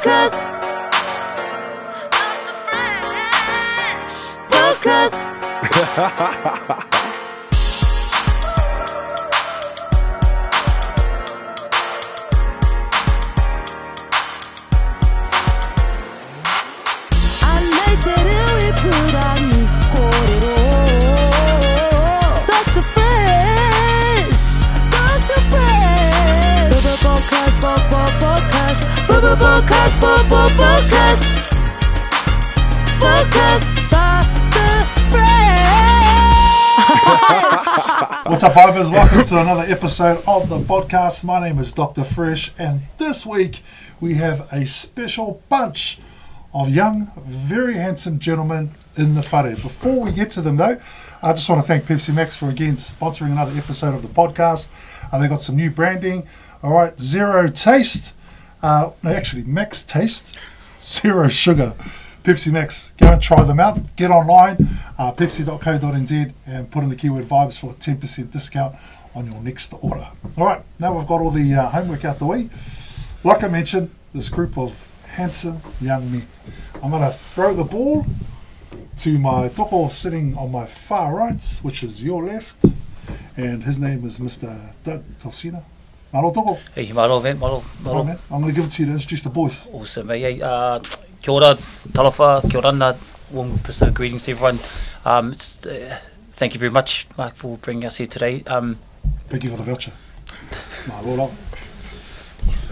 Bodgast. Bodgast. What's up, vibers? Welcome to another episode of the podcast. My name is Dr. Fresh, and this week we have a special bunch of young, very handsome gentlemen in the whare. Before we get to them though, I just want to thank Pepsi Max for again sponsoring another episode of the podcast. They got some new branding. All right, zero taste. No, actually, max taste, zero sugar. Pepsi Max, go and try them out. Get online, pepsi.co.nz, and put in the keyword vibes for a 10% discount on your next order. All right, now we've got all the homework out the way. Like I mentioned, this group of handsome young men. I'm going to throw the ball to my toko sitting on my far right, which is your left, and his name is Mr. Doug Tofsina. Maro toko. Hey, maro, man, maro. Man. I'm going to give it to you to introduce the boys. Awesome, mate. Kia ora, talofa, kia ora na, warm greetings to everyone. Thank you very much, Mark, for bringing us here today. Thank you for the voucher. Maro.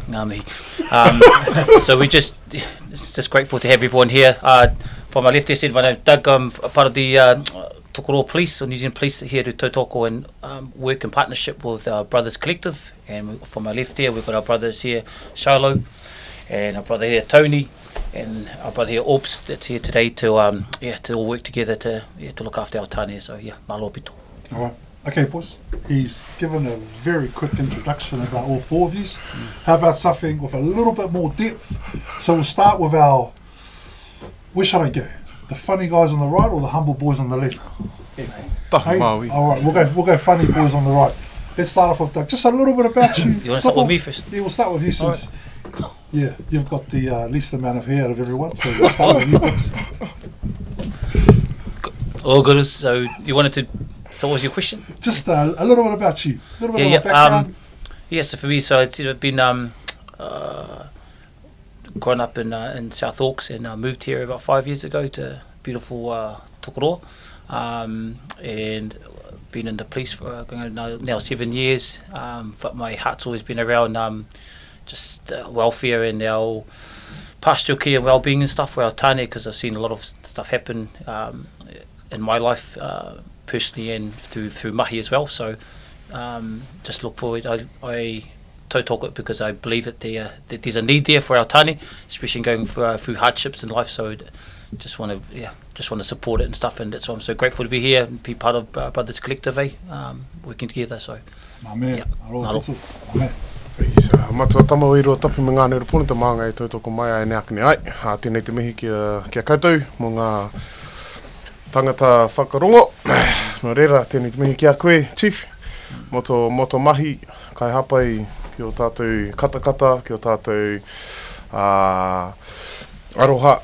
Ngā mihi. So we're just grateful to have everyone here. From my left, I said, my name's Doug. I'm a part of the Tokoroa Police, or New Zealand Police, here to tautoko and work in partnership with our Brothers Collective. And from my left here, we've got our brothers here, Shiloh, and our brother here, Tony, and our brother here, Orbs, that's here today to all work together to look after our tāne. So malo pito. All right. Okay, boys. He's given a very quick introduction about all four of you. How about something with a little bit more depth? So we'll start with our, where should I go? The funny guys on the right or the humble boys on the left? Hey? All right, we'll go funny boys on the right. Let's start off with Doug. Just a little bit about you. You want to start with me first? Yeah, we'll start with you since, you've got the least amount of hair out of everyone. So we'll start with you, Doug. All good. So you wanted to, so what was your question? Just a little bit about you. A little bit of background. So for me, so I've been grown up in South Hawke's and moved here about 5 years ago to beautiful Tokoroa, and been in the police for going on now 7 years, but my heart's always been around just welfare and our pastoral care and well-being and stuff for our tāne, because I've seen a lot of stuff happen in my life personally and through mahi as well. So just look forward. I tautoko it because I believe that there's a need there for our tāne, especially going through hardships in life. So just want to support it and stuff, and that's why I'm so grateful to be here and be part of Brothers Collective, working together. So Matua tama o iro tapi me ngāne rupuni ta māngai tautoko mai ai neakni ai. Tēnei te mihi kia koutou mo ngā tangata whakarongo. No reira, tēnei te mihi kia koe, Chief. Moto mahi, kai hapai ki o tātou katakata, ki o tātou aroha,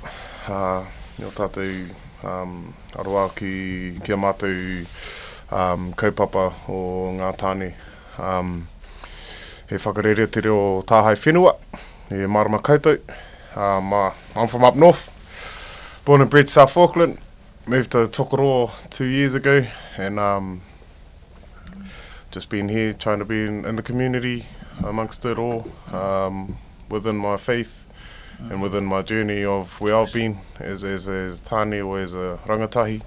ki o tātou aroha ki a mātou kaupapa o ngā tāne. He whakarere te reo tāhai whenua, e marama koutou. I'm from up north, born and bred South Auckland, moved to Tokoroa 2 years ago, and just been here trying to be in the community amongst it all, within my faith and within my journey of where I've been as tāne or as a rangatahi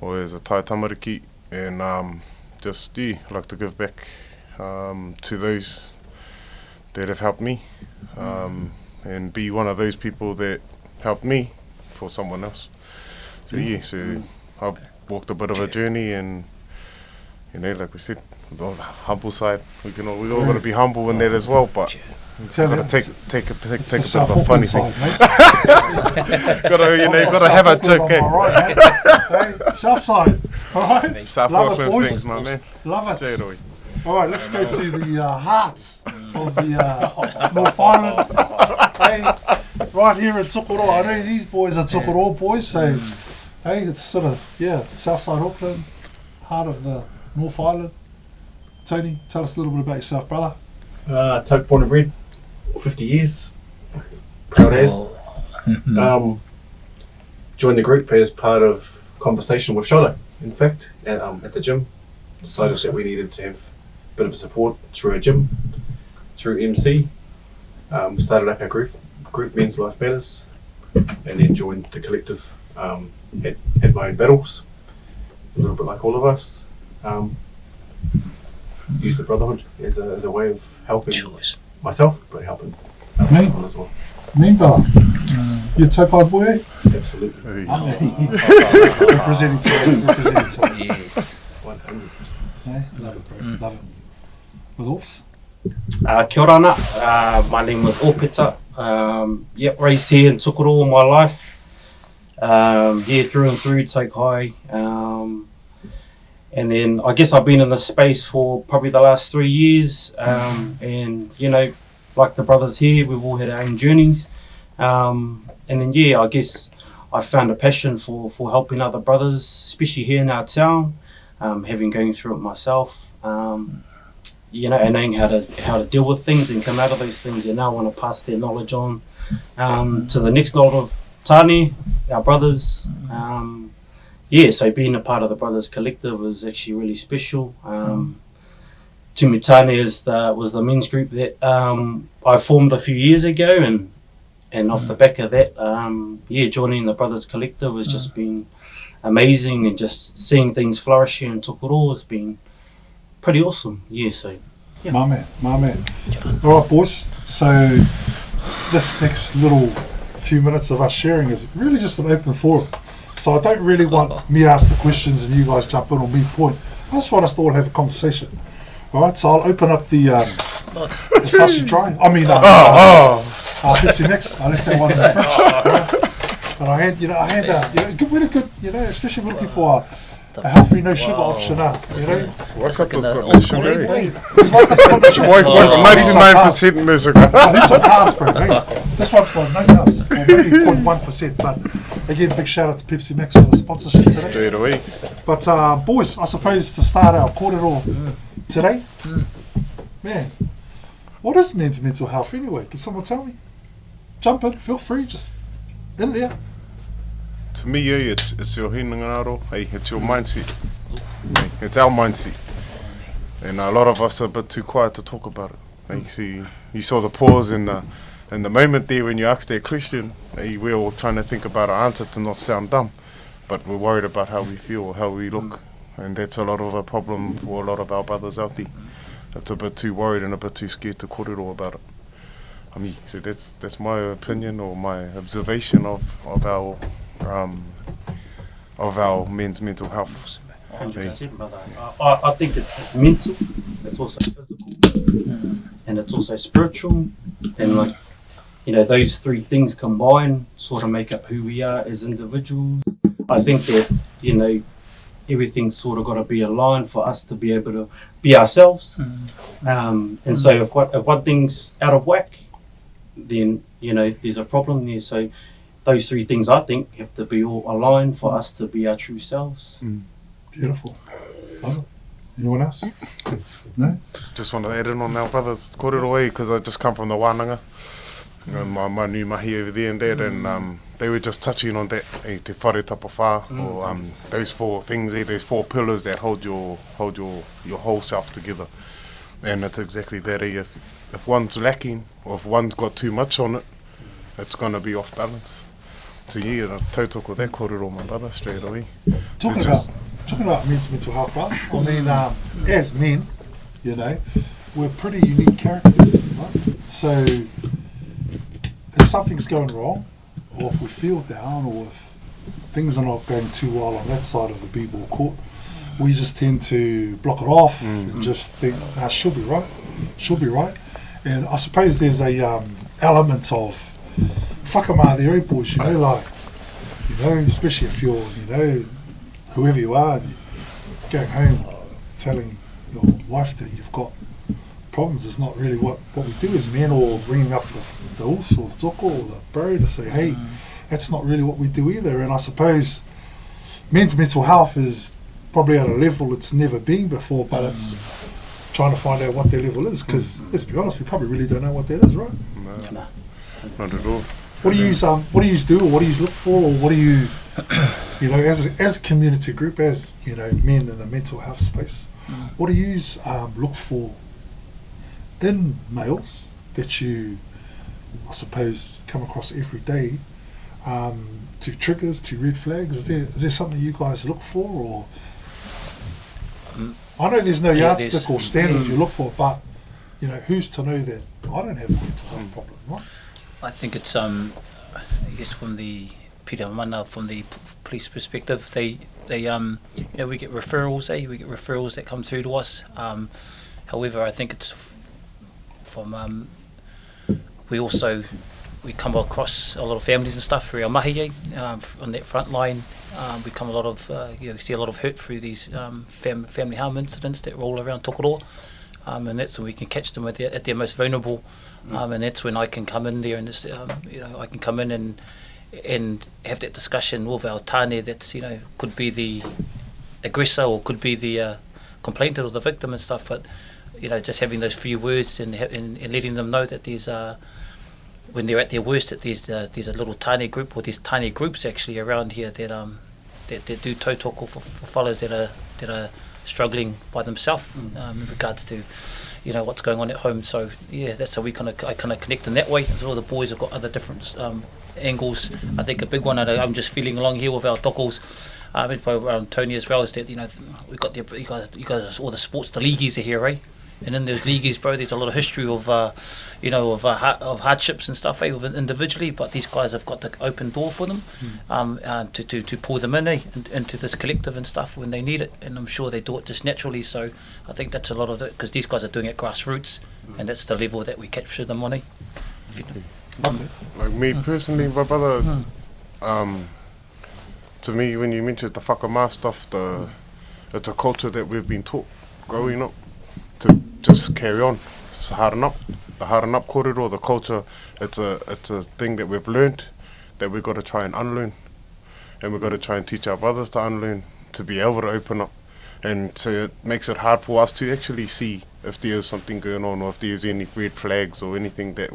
or as a tai tamariki, and just like to give back to those that have helped me, and be one of those people that helped me for someone else. So so I've walked a bit of a journey, and like we said, the humble side, we all got to be humble in that as well, but got to take a bit of a funny thing. Gotta have a joke. South side, all right. South Auckland things, my man. Love it. All right, let's go to the hearts of the North Island. Hey, right here in Tokoro. I know these boys are Tokoro boys, so hey, it's sort of, Southside Auckland, heart of the North Island. Tony, tell us a little bit about yourself, brother. Toke born and bred, 50 years. Proud as. Joined the group as part of conversation with Sholo, in fact, at the gym. Decided that we needed to have a bit of support through a gym, through MC. Started up our group Men's Life Matters, and then joined the collective. Had my own battles, a little bit like all of us. Use the brotherhood as a way of helping myself, but helping everyone as well. Mean brother. You Taupo boy? Absolutely. Representing team. Yes. 100%. Hey, love it, bro. Love it. With Orps? Kia ora ana. My name was Opeta. Raised here in Tokoro all my life. Through and through, take high. And then I guess I've been in this space for probably the last 3 years. And, you know, like the brothers here, we've all had our own journeys. And then, I guess I found a passion for helping other brothers, especially here in our town, having going through it myself. You know, and knowing how to deal with things and come out of those things, and now I want to pass their knowledge on to the next lot of Tani, our brothers. So being a part of the Brothers Collective was actually really special. Tumutane was the men's group that I formed a few years ago, and off the back of that, joining the Brothers Collective has just been amazing, and just seeing things flourish here in Tokoro has been pretty awesome. My man. All right, boys. So this next little few minutes of us sharing is really just an open forum. So I don't really want me ask the questions and you guys jump in on me point. I just want us to all have a conversation. All right, so I'll open up the sausage dry. Pepsi Mix. I left that one in the fridge. But I had really good, especially looking for a healthy, no sugar option. Waikato's got no sugar. It's Why 99% no sugar? These are carbs, bro. Hey, this one's got no carbs, or maybe 0.1%. But again, big shout out to Pepsi Max for the sponsorship today. Straight away. But boys, I suppose to start our kōrero today, man, what is men's mental health anyway? Can someone tell me? Jump in, feel free, just in there. To me, it's your hinangaro. Hey, it's your mindset. Hey, it's our mindset. And a lot of us are a bit too quiet to talk about it. Hey, so you saw the pause in the moment there when you asked that question. Hey, we're all trying to think about our answer to not sound dumb, but we're worried about how we feel or how we look. And that's a lot of a problem for a lot of our brothers out there. That's a bit too worried and a bit too scared to kōrero about it. So that's my opinion or my observation of our men's mental health. 100%, brother. I think it's mental, it's also physical, and it's also spiritual, and those three things combined sort of make up who we are as individuals. I think that everything's sort of got to be aligned for us to be able to be ourselves. And so if one thing's out of whack, then there's a problem there. So those three things, I think, have to be all aligned for us to be our true selves. Beautiful. Anyone else? No? Just want to add in on our brothers kōrero because I just come from the wānanga. My new mahi over there and that, and they were just touching on that, te whare tapawha, or those four things, those four pillars that hold your whole self together. And it's exactly that. If one's lacking, or if one's got too much on it, it's going to be off balance. So tautoko that kōrero, my brother, straight away. Talking about men's mental health, brother. I mean, as men, we're pretty unique characters, right? So if something's going wrong, or if we feel down, or if things are not going too well on that side of the b-ball court, we just tend to block it off and just think, she'll be right. And I suppose there's a element of whakamā there, boys, especially if you're, whoever you are, and you're going home telling your wife that you've got problems is not really what we do as men, or bringing up the us or the toko or the bro to say, hey, that's not really what we do either. And I suppose men's mental health is probably at a level it's never been before, but it's trying to find out what their level is, because let's be honest, we probably really don't know what that is, right? No, not at all. What do you do, or what do you look for, or what do you, as a community group, as men in the mental health space, what do you look for in males that you, I suppose, come across every day, to triggers, to red flags? Is there something you guys look for, or I know there's no yardstick or standard you look for, but who's to know that I don't have a mental health problem, right? I think it's I guess from the Peter Mana, from the police perspective, they we get referrals, we get referrals that come through to us. However, I think it's from we come across a lot of families and stuff through our mahi, on that front line. We come a lot of see a lot of hurt through these family harm incidents that roll around Tokoroa, and that's when we can catch them at their most vulnerable, and that's when I can come in there and just, I can come in and have that discussion with our tāne that's could be the aggressor or could be the complainant or the victim and stuff, but just having those few words and letting them know that there's when they're at their worst, that there's a little tiny group, or there's tiny groups actually around here that do tautoko for fellows that are struggling by themselves, in regards to what's going on at home. So that's how I kind of connect in that way. So all the boys have got other different angles. I think a big one, and I'm just feeling along here with our tokos, around Tony as well, is that we've got you guys all the sports, the leagueies are here, right? And in those leagueies, bro, there's a lot of history of hardships and stuff, individually. But these guys have got the open door for them, to pull them in, into this collective and stuff when they need it. And I'm sure they do it just naturally. So I think that's a lot of it, because these guys are doing it grassroots, and that's the level that we capture them on. Like me personally, my brother, to me, when you mentioned the whakamā stuff, it's a culture that we've been taught growing up to just carry on. It's a harden up. The harden up kōrero, the culture, it's a thing that we've learned that we've got to try and unlearn. And we've got to try and teach our brothers to unlearn, to be able to open up. And so it makes it hard for us to actually see if there's something going on, or if there's any red flags or anything that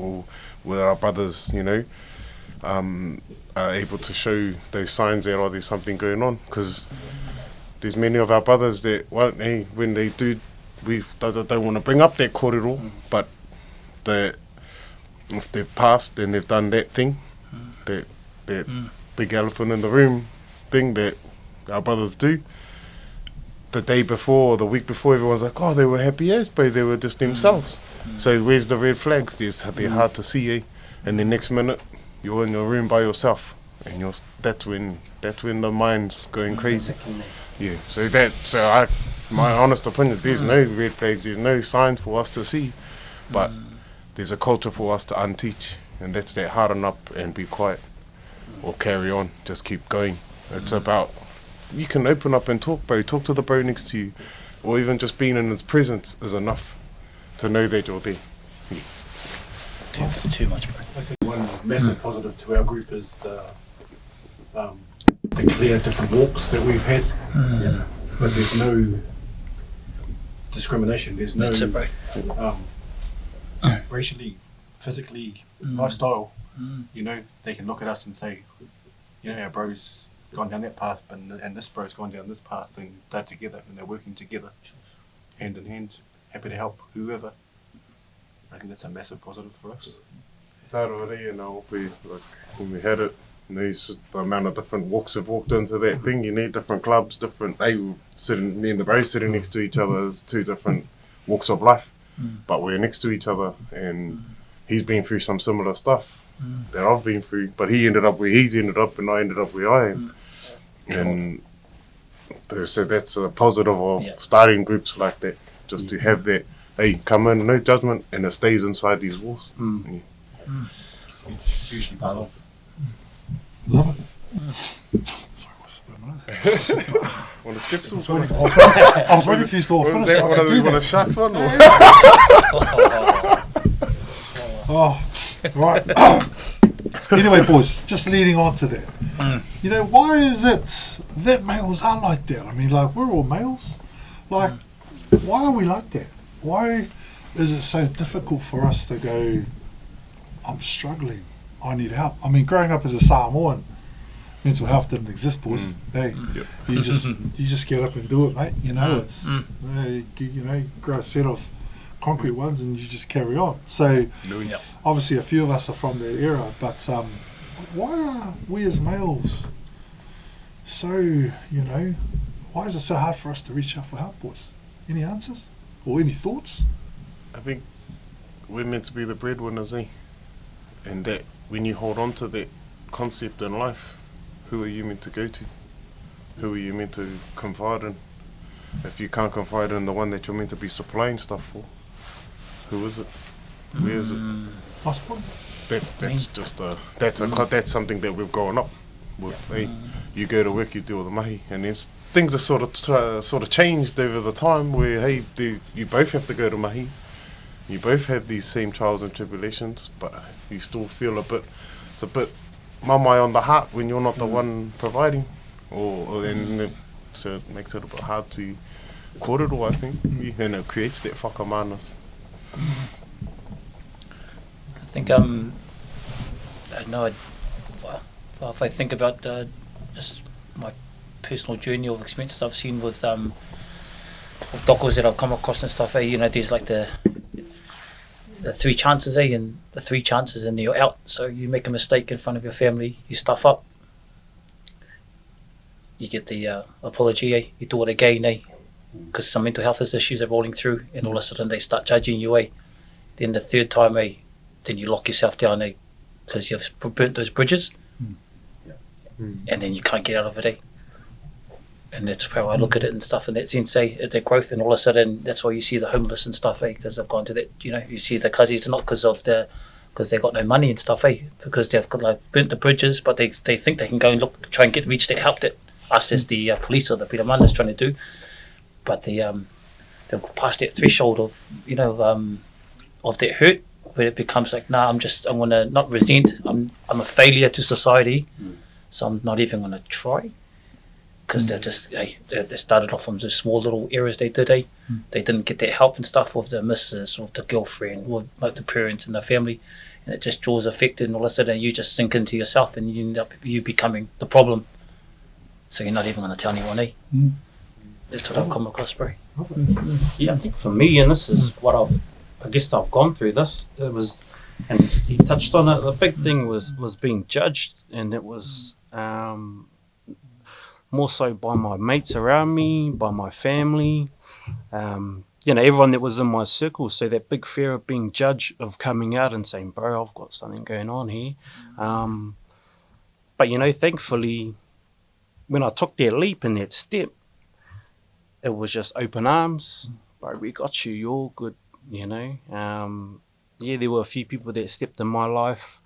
where our brothers, are able to show those signs that there's something going on. Because there's many of our brothers that, when they do, we don't want to bring up that kōrero, but if they've passed and they've done that thing, that big elephant in the room thing that our brothers do, the day before or the week before, everyone's like, they were happy as, but they were just themselves. So where's the red flags? They're hard to see, and the next minute you're in your room by yourself, and that's when the mind's going crazy. So my honest opinion, there's no red flags, there's no signs for us to see, but there's a culture for us to unteach, and that's that harden up and be quiet, or carry on, just keep going. It's about, you can open up and talk, bro, talk to the bro next to you, or even just being in his presence is enough to know that you're there. Too much, bro. I think one massive positive to our group is the clear different walks that we've had, but there's no discrimination, there's no racially, physically, lifestyle. They can look at us and say, our bro's gone down that path, and this bro's gone down this path, and they're together and they're working together, hand in hand, happy to help whoever. I think that's a massive positive for us. When we had it, the amount of different walks have walked into that thing, you need different clubs, me and the bro sitting next to each other as two different walks of life, but we're next to each other, and he's been through some similar stuff that I've been through, but he ended up where he's ended up, and I ended up where I am. And so that's a positive of starting groups like that, just to have that, come in, no judgment, and it stays inside these walls. Usually part of. Love it. Sorry, what's going on? Want a skip sauce? I was waiting for you to all What was finish. that? I One can of do the that. sharks one? Or? Oh, right. Anyway, boys, just leading on to that. You know, why is it that males are like that? I mean, like, we're all males. Like, why are we like that? Why is it so difficult for us to go, I'm struggling, I need help? I mean, growing up as a Samoan, mental health didn't exist, boys. Hey, Yep. you just get up and do it, mate. You know, it's you know, you grow a set of concrete ones and you just carry on. So Yep. obviously a few of us are from that era, but why are we as males so, you know, why is it so hard for us to reach out for help, boys? Any answers or any thoughts? I think we're meant to be the breadwinners, eh? And that when you hold on to that concept in life, who are you meant to go to? Who are you meant to confide in? If you can't confide in the one that you're meant to be supplying stuff for, who is it? Where is it? Nice point. That's just that's something that we've grown up with. Hey, you go to work, you deal with the mahi, and things are sort of changed over the time. Where hey, you both have to go to mahi, you both have these same trials and tribulations, but you still feel it's a bit mamai on the heart when you're not the one providing, so it makes it a bit hard to kōrero, I think, and it creates that whakamanas. I think I know if I think about just my personal journey of experiences I've seen with docos that I've come across and stuff, you know, there's like the three chances, and the three chances and you're out. So you make a mistake in front of your family, you stuff up, you get the apology, you do it again, because some mental health issues are rolling through, and all of a sudden they start judging you, Then the third time, then you lock yourself down, because you've burnt those bridges, and then you can't get out of it, And that's how I look at it and stuff in that sense, the growth, and all of a sudden that's why you see the homeless and stuff, because they've gone to that, you know, you see the cuzzies not because they've got no money and stuff, because they've got like burnt the bridges, but they think they can go and try and reach that help that us as the police or the Piraman is trying to do, but they've passed that threshold of, you know, of that hurt, where it becomes like, nah, I'm gonna not resent, I'm a failure to society, so I'm not even gonna try. Because they're just, they started off from the small little errors they did, They didn't get that help and stuff with the missus, with the girlfriend, with like the parents and the family, and it just draws affected, and all of a sudden you just sink into yourself, and you end up becoming the problem. So you're not even going to tell anyone, That's what I've come across, bro. Yeah, I think for me, and this is what I've gone through this, it was, and he touched on it, the big thing was being judged, and it was more so by my mates around me, by my family, you know, everyone that was in my circle. So that big fear of being judged, of coming out and saying, bro, I've got something going on here. But, you know, thankfully, when I took that leap and that step, it was just open arms. Bro, we got you, you're good, you know. There were a few people that stepped in my life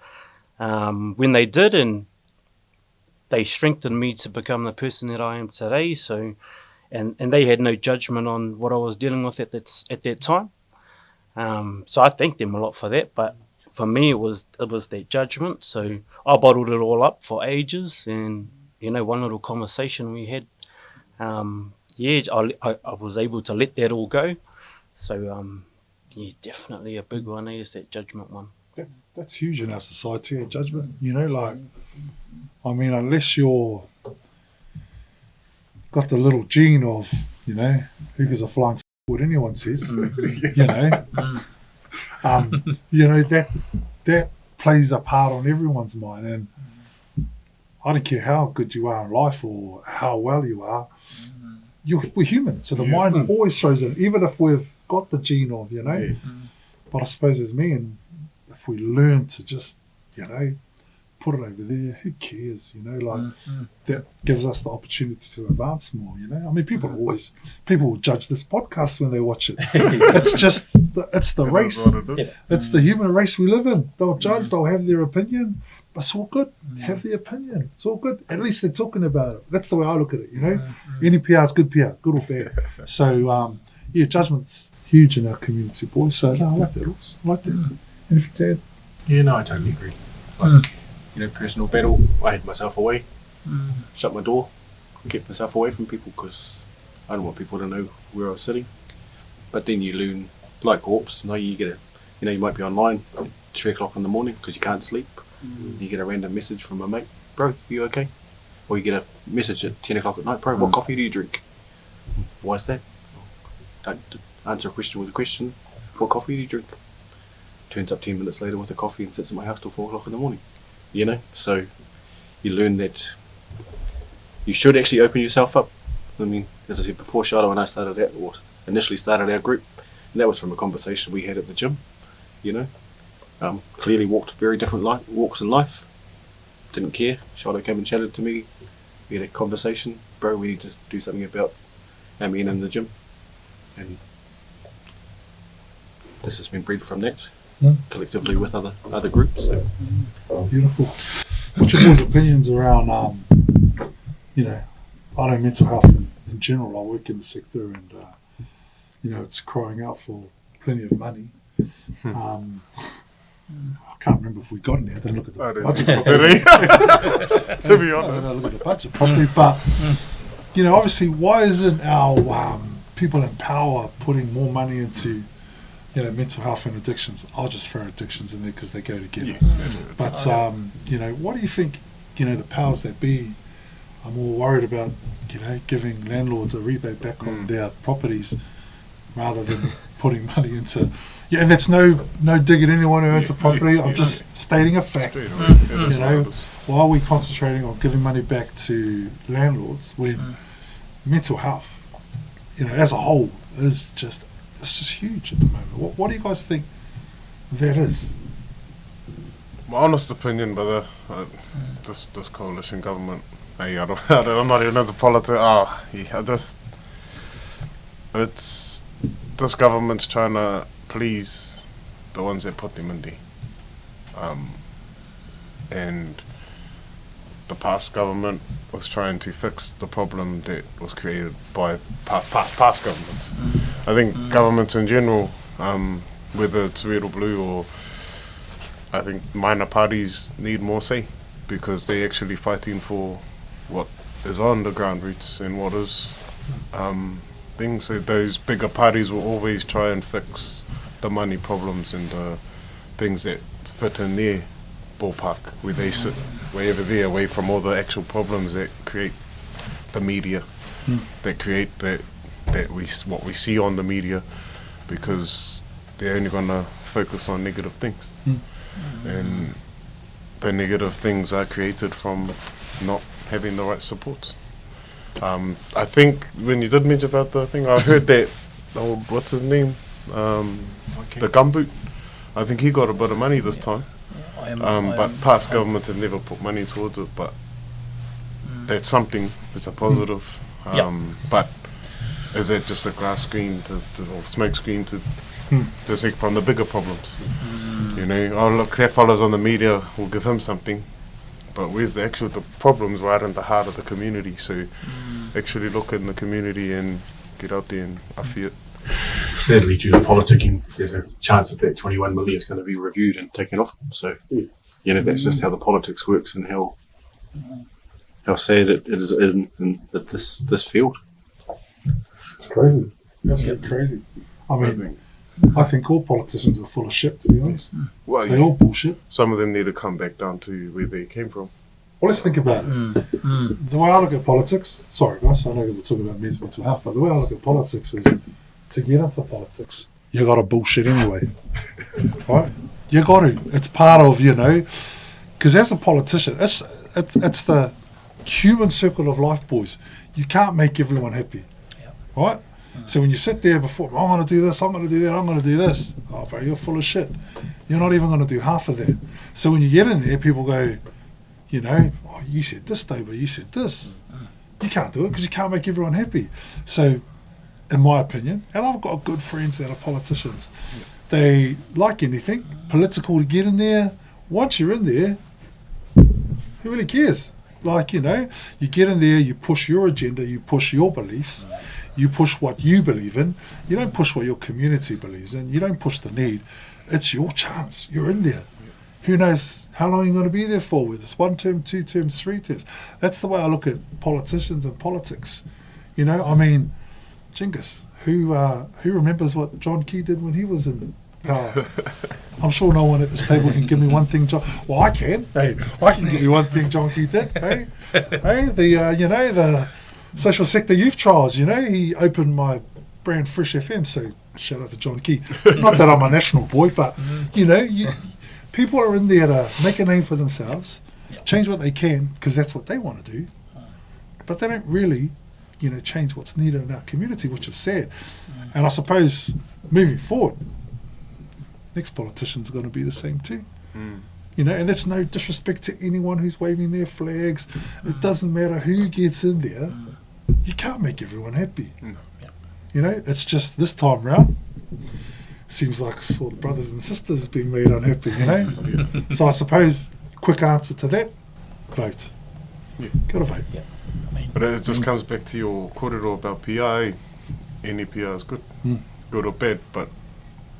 when they did, and they strengthened me to become the person that I am today. So, and they had no judgment on what I was dealing with at that time. So I thank them a lot for that. But for me, it was that judgment. So I bottled it all up for ages, and you know, one little conversation we had, I was able to let that all go. So definitely a big one is that judgment one. That's huge in our society, judgment. You know, like, I mean, unless you're got the little gene of, you know, who gives a flying what anyone says, you know, you know, that plays a part on everyone's mind. And I don't care how good you are in life or how well you are, we're human. So the mind always throws in, even if we've got the gene of, you know. But I suppose as men, if we learn to just, you know, put it over there. Who cares? You know, like that gives us the opportunity to advance more. You know, I mean, people will judge this podcast when they watch it. It's just it's the race. It's the human race we live in. They'll judge. They'll have their opinion. But it's all good. Have the opinion. It's all good. At least they're talking about it. That's the way I look at it. You know, any PR is good PR, good or bad. So yeah, judgment's huge in our community, boys. So no, I like that. Also. I like that. Anything to add? Yeah, no, I totally agree. Like, you know, personal battle, I hid myself away, shut my door, kept myself away from people because I don't want people to know where I was sitting. But then you learn, like Corpse, you might be online at 3 o'clock in the morning because you can't sleep. You get a random message from a mate, bro, you okay? Or you get a message at 10 o'clock at night, bro, what coffee do you drink? Why is that? Don't answer a question with a question, what coffee do you drink? Turns up 10 minutes later with a coffee and sits in my house till 4 o'clock in the morning. You know, so you learn that you should actually open yourself up. I mean, as I said before, Shiloh and I initially started our group, and that was from a conversation we had at the gym. You know, clearly walked very different walks in life. Didn't care. Shiloh came and chatted to me. We had a conversation. Bro, we need to do something about our men in the gym, and this has been bred from that. Collectively with other groups. So. Beautiful. What's your boys' opinions around, you know, I know mental health in general. I work in the sector and, you know, it's crying out for plenty of money. I can't remember if we got any. I didn't look at the budget. To be honest. I didn't look at the budget properly. But, you know, obviously, why isn't our people in power putting more money into, you know, mental health and addictions? I'll just throw addictions in there because they go together. But, you know, what do you think, you know, the powers that be are more worried about, you know, giving landlords a rebate back on their properties rather than putting money into... Yeah, and that's no dig at anyone who owns a property. I'm just stating a fact. You know, why are we concentrating on giving money back to landlords when mental health, you know, as a whole is just... It's just huge at the moment. What do you guys think that is? My honest opinion, brother, this coalition government, I'm not even into politics. It's this government's trying to please the ones that put them in there. And the past government was trying to fix the problem that was created by past governments. I think governments in general, whether it's red or blue, or I think minor parties need more say because they're actually fighting for what is on the ground roots and what is things. So those bigger parties will always try and fix the money problems and the things that fit in their ballpark where they sit, wherever they're away from all the actual problems that create the media, that create what we see on the media, because they're only going to focus on negative things. And the negative things are created from not having the right support. I think when you did mention about the thing, I heard that what's his name, the gumboot, I think he got a bit of money this time. But past governments have never put money towards it, but that's something, it's a positive. But is it just a glass screen or smoke screen to think from the bigger problems? You know, oh look, that fellow's on the media, we'll give him something. But where's the problems right in the heart of the community? So actually look in the community and get out there and affect it. Sadly, due to politicking, there's a chance that 21 million is going to be reviewed and taken off. So, you know, that's just how the politics works and how sad it is in this field. It's crazy. Absolutely crazy. I mean, I think all politicians are full of shit, to be honest. Well, They're all bullshit. Some of them need to come back down to where they came from. Well, let's think about it. The way I look at politics, sorry guys, I know that we're talking about men's mental health, but the way I look at politics is, to get into politics, you got to bullshit anyway. Right? You got to. It's part of, you know, because as a politician, it's the human circle of life, boys. You can't make everyone happy. Right? So when you sit there before, I'm going to do this, I'm going to do that, I'm going to do this. Oh, bro, you're full of shit. You're not even going to do half of that. So when you get in there, people go, You know, oh, you said this, David, you said this. You can't do it because you can't make everyone happy. So, in my opinion, and I've got good friends that are politicians, they, like anything, political to get in there. Once you're in there, who really cares? Like, you know, you get in there, you push your agenda, you push your beliefs, you push what you believe in. You don't push what your community believes in. You don't push the need. It's your chance. You're in there. Who knows how long you're going to be there for, whether it's 1 term, 2 terms, 3 terms. That's the way I look at politicians and politics. You know, I mean, Genghis, who remembers what John Key did when he was in power? I'm sure no one at this table can give me one thing well, I can. Hey, I can give you one thing John Key did. Hey, the social sector youth trials, you know, he opened my brand Fresh FM, so shout out to John Key. Not that I'm a national boy, but, you know, people are in there to make a name for themselves, change what they can, because that's what they want to do, but they don't really, you know, change what's needed in our community, which is sad. And I suppose, moving forward, next politician's going to be the same too. You know, and that's no disrespect to anyone who's waving their flags. It doesn't matter who gets in there. You can't make everyone happy. You know, it's just this time round, seems like all the brothers and sisters being made unhappy, you know. So I suppose, quick answer to that, vote. Gotta vote. But it just comes back to your kōrero about PR. Any PR is good, good or bad, but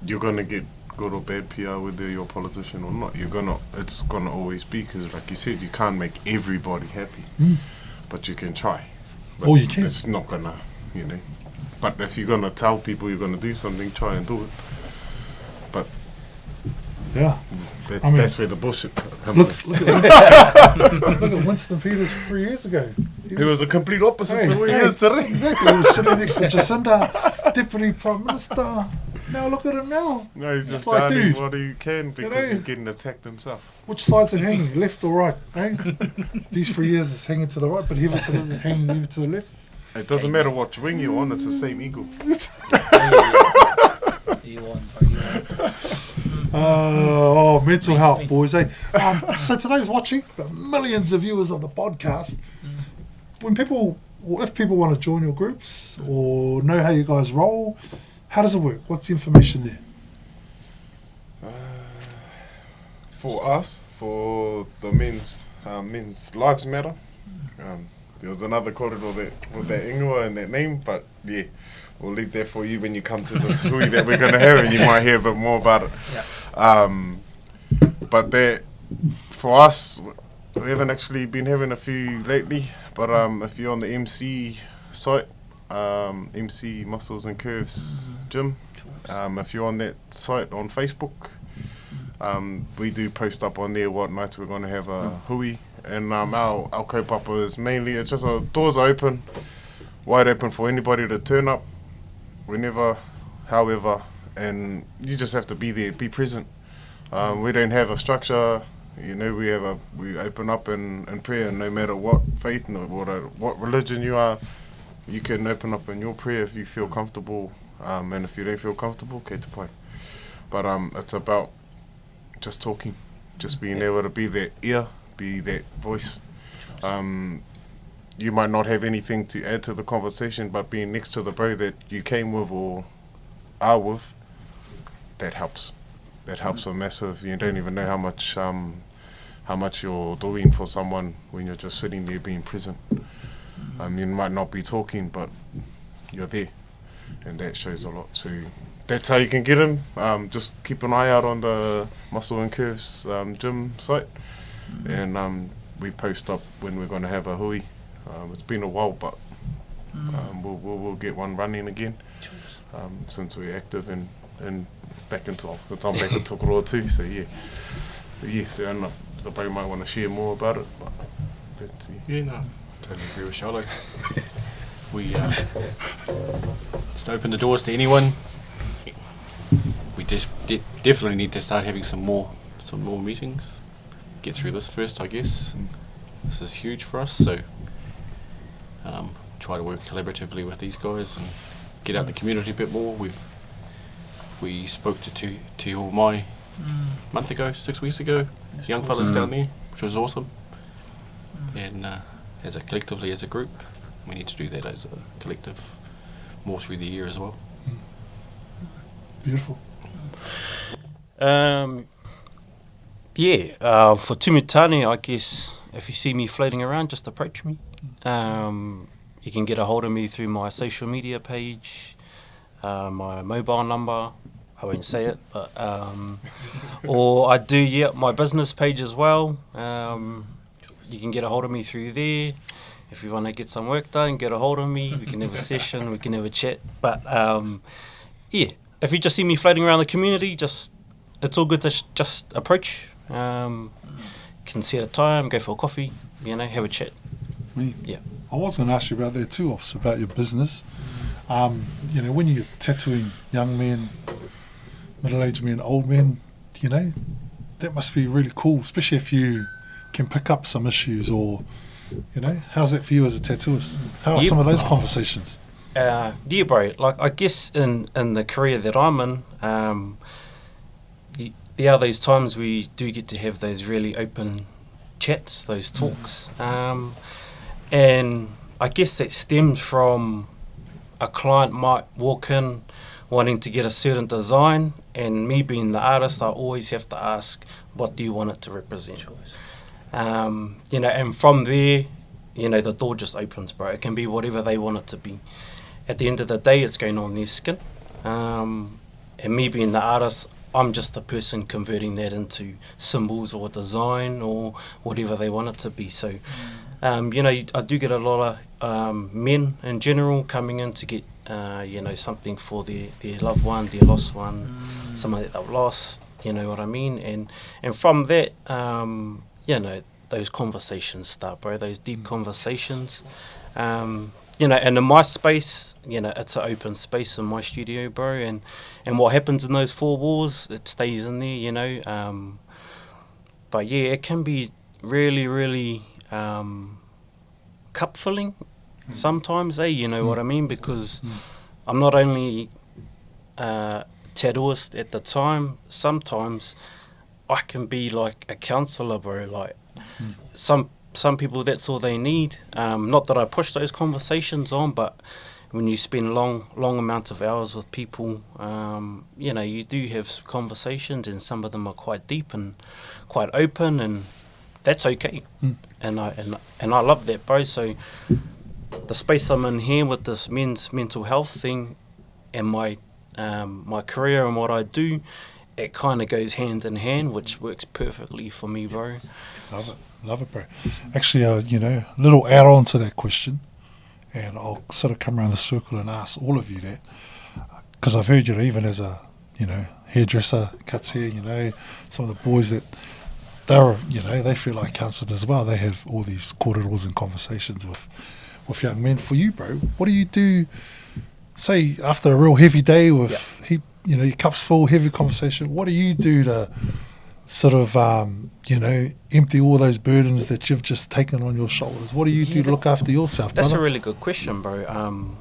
you're going to get good or bad PR whether you're a politician or not. It's gonna always be, because like you said, you can't make everybody happy, but you can try. But you can. It's not gonna, you know. But if you're gonna tell people you're gonna do something, try and do it. But that's where the bullshit comes in. Look at Winston Peters 3 years ago. He was a complete opposite to where he is today. Exactly. He was sitting next to Jacinda, Deputy Prime Minister. Now look at him now. No, he's just like, done dude, what he can because he's getting attacked himself. Which side's it hanging, left or right? Eh? These 3 years it's hanging to the right, but hanging even to the left. It doesn't matter what wing you're on, it's the same eagle. Mental health, boys. Eh? So today's watching, got millions of viewers of the podcast. If people want to join your groups or know how you guys roll, how does it work? What's the information there? For us, for the men's lives matter. There was another kōrero with that ingoa and that name, but yeah, we'll leave that for you when you come to this hui that we're going to have, and you might hear a bit more about it. But that, for us, we haven't actually been having a few lately, but if you're on the MC site, MC Muscles and Curves Gym, if you're on that site on Facebook, we do post up on there what nights we're going to have a hui. And our kaupapa is mainly, it's just doors are open, wide open for anybody to turn up, whenever, however, and you just have to be there, be present. We don't have a structure, you know, we open up in prayer, and no matter what faith, no matter what religion you are, you can open up in your prayer if you feel comfortable, and if you don't feel comfortable, okay, te pai. But it's about just talking, just being able to be that ear, be that voice. You might not have anything to add to the conversation, but being next to the bro that you came with or are with, that helps. That helps a massive. You don't even know how much you're doing for someone when you're just sitting there being present. You might not be talking, but you're there, and that shows a lot. So that's how you can get in. Just keep an eye out on the Muscle and Curves gym site. And we post up when we're going to have a hui. It's been a while, but we'll get one running again since we're active and back into since I'm back in Tokoroa too. So yeah, so I don't know, the bro might want to share more about it. But let's see. Yeah, no, totally agree with Charlo. We just open the doors to anyone. We just definitely need to start having some more meetings. Get through this first, I guess. This is huge for us, so try to work collaboratively with these guys and get out in the community a bit more. We spoke to Te Mai a month ago, 6 weeks ago. Young fellas down there, which was awesome. and as a collectively as a group, we need to do that as a collective more through the year as well. Beautiful. For tumitani, I guess if you see me floating around, just approach me. You can get a hold of me through my social media page, my mobile number. I won't say it, but or I do my business page as well. You can get a hold of me through there. If you want to get some work done, get a hold of me. We can have a session. We can have a chat. But if you just see me floating around the community, it's all good to just approach. Can set a time, go for a coffee, have a chat. Yeah. I was going to ask you about that too, Ops, about your business. When you're tattooing young men, middle-aged men, old men, that must be really cool, especially if you can pick up some issues or, how's that for you as a tattooist? How are some of those conversations? Bro. Like, I guess in the career that I'm in, there are those times we do get to have those really open chats, those talks. And I guess that stems from a client might walk in wanting to get a certain design, and me being the artist, I always have to ask, what do you want it to represent? And from there, the door just opens, bro. It can be whatever they want it to be. At the end of the day, it's going on their skin. And me being the artist, I'm just the person converting that into symbols or design or whatever they want it to be. So, I do get a lot of men in general coming in to get, something for their loved one, their lost one, someone that they've lost, you know what I mean? And from that, those conversations start, bro, those deep conversations. And in my space, it's an open space in my studio, bro, and what happens in those four walls, it stays in there, but yeah, it can be really, really cup filling sometimes, you know what I mean, because I'm not only tattooist at the time, sometimes I can be like a counsellor, bro, like some people, that's all they need. Not that I push those conversations on, but when you spend long amounts of hours with people, you do have conversations, and some of them are quite deep and quite open, and that's okay. And I love that, bro. So the space I'm in here with this men's mental health thing and my career and what I do, it kind of goes hand in hand, which works perfectly for me, bro. Love it, bro. Actually, a little add-on to that question, and I'll sort of come around the circle and ask all of you that, because I've heard, even as a, hairdresser, cuts hair, some of the boys that they feel like counsellors as well. They have all these corridors and conversations with young men. For you, bro, what do you do, say, after a real heavy day with, your cup's full, heavy conversation, what do you do to sort of, empty all those burdens that you've just taken on your shoulders? What do you do to look after yourself, That's brother? a really good question, bro.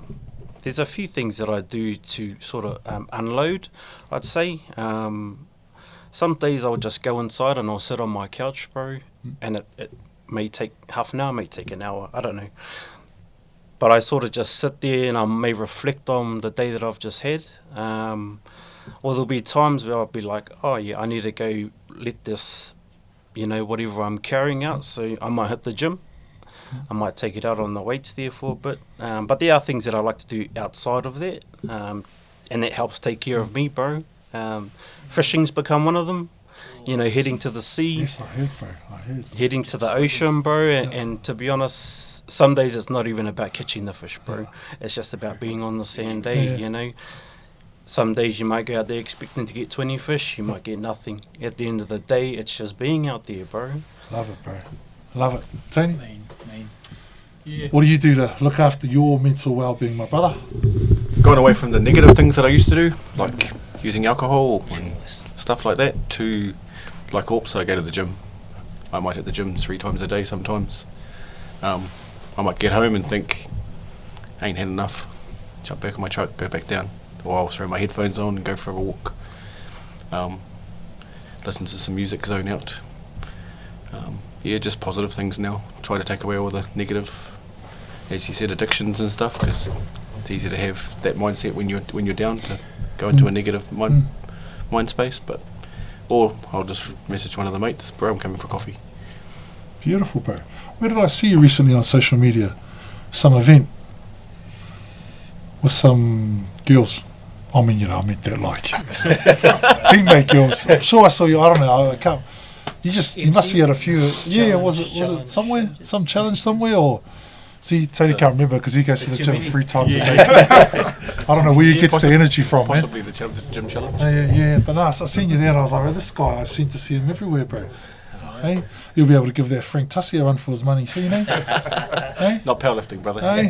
There's a few things that I do to sort of unload, I'd say. Some days I'll just go inside and I'll sit on my couch, bro, and it may take half an hour, may take an hour, I don't know. But I sort of just sit there and I may reflect on the day that I've just had. Or there'll be times where I'll be like, oh yeah, I need to go let this, whatever I'm carrying out. So I might hit the gym. I might take it out on the weights there for a bit. But there are things that I like to do outside of that. And that helps take care of me, bro. Fishing's become one of them. Heading to the sea. Yes, I heard, bro. Heading to the ocean, bro. And to be honest, some days it's not even about catching the fish, bro. It's just about being on the sand, Some days you might go out there expecting to get 20 fish, you might get nothing. At the end of the day, it's just being out there, bro. Love it, bro. Love it. Tony? Mean. Yeah. What do you do to look after your mental well-being, my brother? Going away from the negative things that I used to do, like using alcohol and stuff like that, to, like Orps, I go to the gym. I might hit the gym 3 times a day sometimes. I might get home and think, I ain't had enough. Jump back in my truck, go back down. Or I'll throw my headphones on and go for a walk. Listen to some music, zone out. yeah, just positive things now. Try to take away all the negative, as you said, addictions and stuff, because it's easy to have that mindset when you're down, to go into a negative mind space. But or I'll just message one of the mates, bro, I'm coming for coffee. Beautiful, bro. Where did I see you recently on social media? Some event with some girls. I mean, I meant that like teammate girls. I'm sure I saw you. I don't know. I can't. You must be at a few. Yeah, was it somewhere? Some challenge somewhere, or see, Tony can't remember because he goes to the gym 3 times a day. I don't know where he gets the energy from, man. Possibly the gym challenge. Yeah. But no, I seen you there, and I was like, oh, this guy. I seem to see him everywhere, bro. Hey, you'll be able to give that Frank Tussie a run for his money, see, you know? Hey? Not powerlifting, brother. Hey.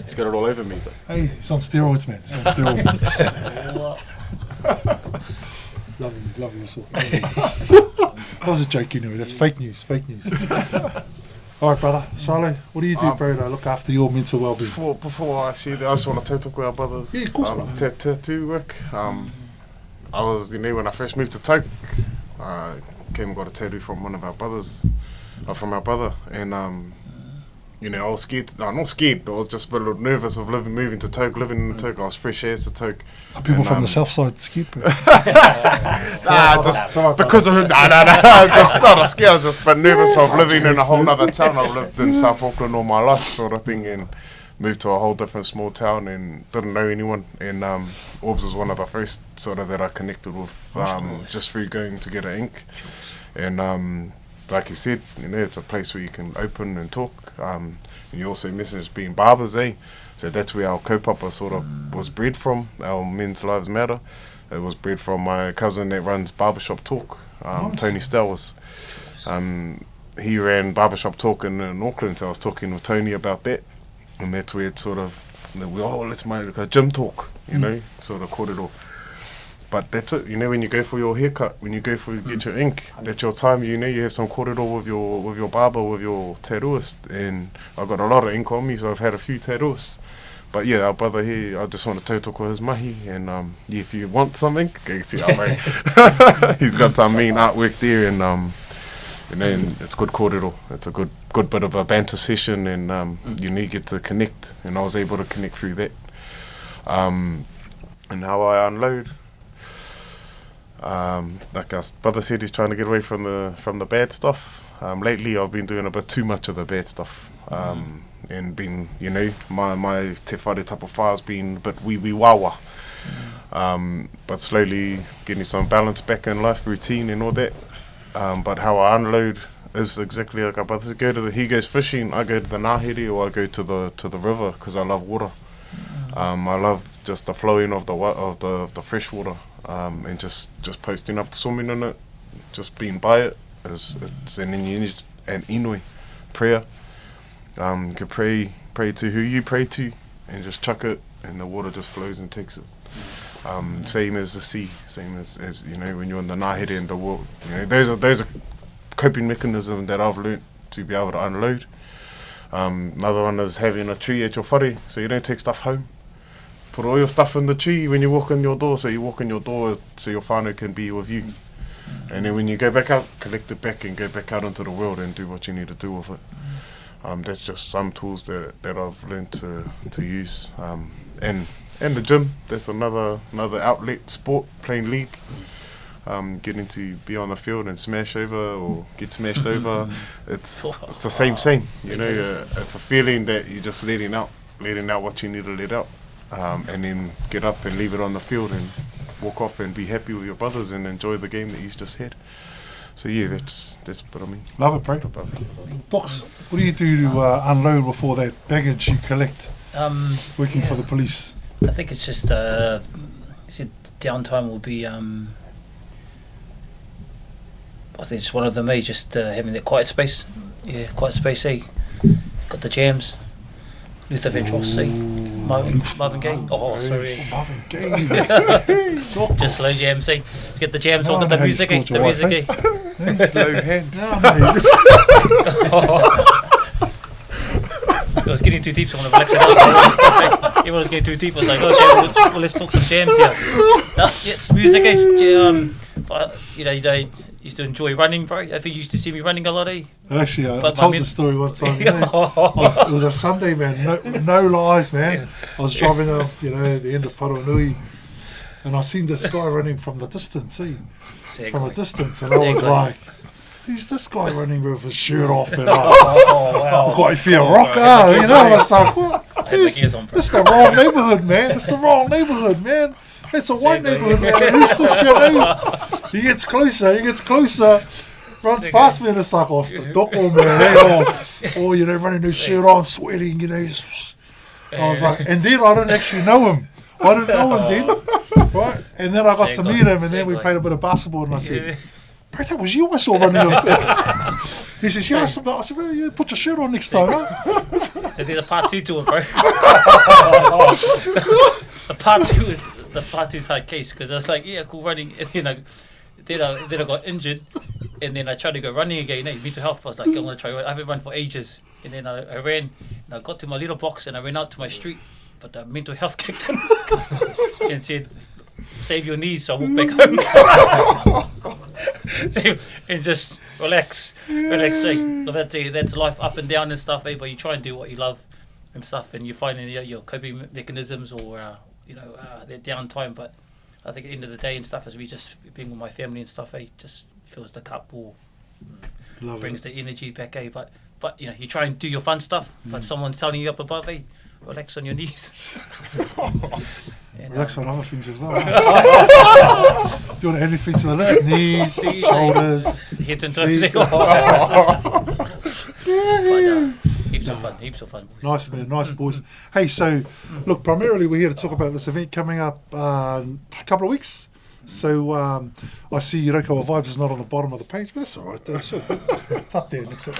He's got it all over me. But. Hey, he's on steroids, man. He's on steroids. Love you, so. That was a joke anyway. That's fake news. All right, brother. Charlotte, what do you do, bro, to look after your mental well-being? Before I see that, I just want to tautoko our brothers. Yeah, of course, brother. Tattoo work. I was, when I first moved to Toke, I came and got a tattoo from one of our brothers, from our brother, and I was scared. No, not scared. I was just a little nervous of moving to Toke, living in Toke. I was fresh as to Toke. Are people from the south side scared, bro? Just because of no, just not scared. I was just but nervous of living in a whole other town. I've lived in South Auckland all my life, sort of thing, and moved to a whole different small town and didn't know anyone. And Orbs was one of the first sort of that I connected with, just through going to get an ink. And like you said, it's a place where you can open and talk. And you also mentioned being barbers, eh? So that's where our kaupapa sort of was bred from. Our Men's Lives Matter. It was bred from my cousin that runs Barbershop Talk, Tony Stowers. He ran Barbershop Talk in Auckland, so I was talking with Tony about that. And that's where it sort of, let's make a gym talk, sort of caught it all. But that's it, when you go for your haircut, when you go for get your ink, that's your time, you have some corridor with your barber, with your tattooist. And I've got a lot of ink on me, so I've had a few tattooists. But yeah, our brother here, I just want to tautoko his mahi. And if you want something, go see our mate. He's got some mean artwork there, and it's good corridor. It's a good bit of a banter session, and you get to connect. And I was able to connect through that. And how I unload. Like our brother said, he's trying to get away from the bad stuff. Lately, I've been doing a bit too much of the bad stuff, and been, my te whare type of fire's been a bit wee wawa. But slowly getting some balance back in life, routine and all that. But how I unload is exactly like our brother said. He goes fishing, I go to the Ngāhere, or I go to the river because I love water. I love just the flowing of the fresh water. And just posting up, swimming in it, just being by it, it's an inui prayer. You can pray to who you pray to, and just chuck it, and the water just flows and takes it. Same as the sea, same as when you're in the Ngāhere and the world. Those are coping mechanisms that I've learnt to be able to unload. Another one is having a tree at your whare, so you don't take stuff home. Put all your stuff in the tree when you walk in your door, so you walk in your door so your whānau can be with you. And then when you go back out, collect it back and go back out into the world and do what you need to do with it. That's just some tools that I've learned to use. And the gym, that's another outlet, sport, playing league. Getting to be on the field and smash over or get smashed over. It's the same. It's a feeling that you're just letting out what you need to let out. And then get up and leave it on the field and walk off and be happy with your brothers and enjoy the game that you've just had. So yeah, that's what I mean. Love it, bro. Box, what do you do to unload with all that baggage you collect working for the police? I think it's just downtime will be I think it's one of them, just having that quiet space. Yeah, quiet space, got the jams. Luther Vandross, Marvin Gaye. Oh, sorry. Marvin Gaye. Just slow jam, get the jams on, get the music, Slow hand. I was getting too deep, so I want to relax it out. Everyone was getting too deep. I was like, okay, let's talk some jams here. Yes, music is, used to enjoy running, bro. I think you used to see me running a lot, eh? Actually, I But told my the story one time. Yeah. It was a Sunday, man. No lies, man. I was driving up, the end of Paranui, and I seen this guy running from the distance, from a distance, and I was like, who's this guy running with his shirt off? And wow. I feel rocker, I was like, what? It's the wrong neighbourhood, man. It's the wrong neighbourhood, man. It's a white neighbourhood, man. Who's this, He gets closer, runs past me, and it's like, oh, it's the doko, man. Running his shirt on, sweating, I was like, and then I didn't actually know him. I didn't know him then, right? And then I got to meet him, and then we played a bit of basketball, and I said, bro, that was you I saw running him. He says, yeah, I said, well, you put your shirt on next time, huh? So there's a part 2 to it, bro. The part 2 is hard case, because I was like, yeah, cool running, and then I got injured, and then I tried to go running again. Mental health, I was like, I'm gonna try. I haven't run for ages, and then I ran, and I got to my little box, and I ran out to my street, but the mental health kicked in and said, save your knees, so I walked back home. And just relax. That's life up and down and stuff, but you try and do what you love and stuff, and you find your coping mechanisms or their downtime. But I think at the end of the day and stuff, as we just being with my family and stuff, just fills the cup or brings the energy back, but you try and do your fun stuff, but someone's telling you up above, relax on your knees. And, relax on other things as well. Do you want anything to the list? Knees, shoulders, head and toes. Heaps of fun. Boys. Nice, man. Nice, boys. Hey, so, look, primarily we're here to talk about this event coming up a couple of weeks. So, I see Eureka Vibes is not on the bottom of the page, but that's all right. It's up there next to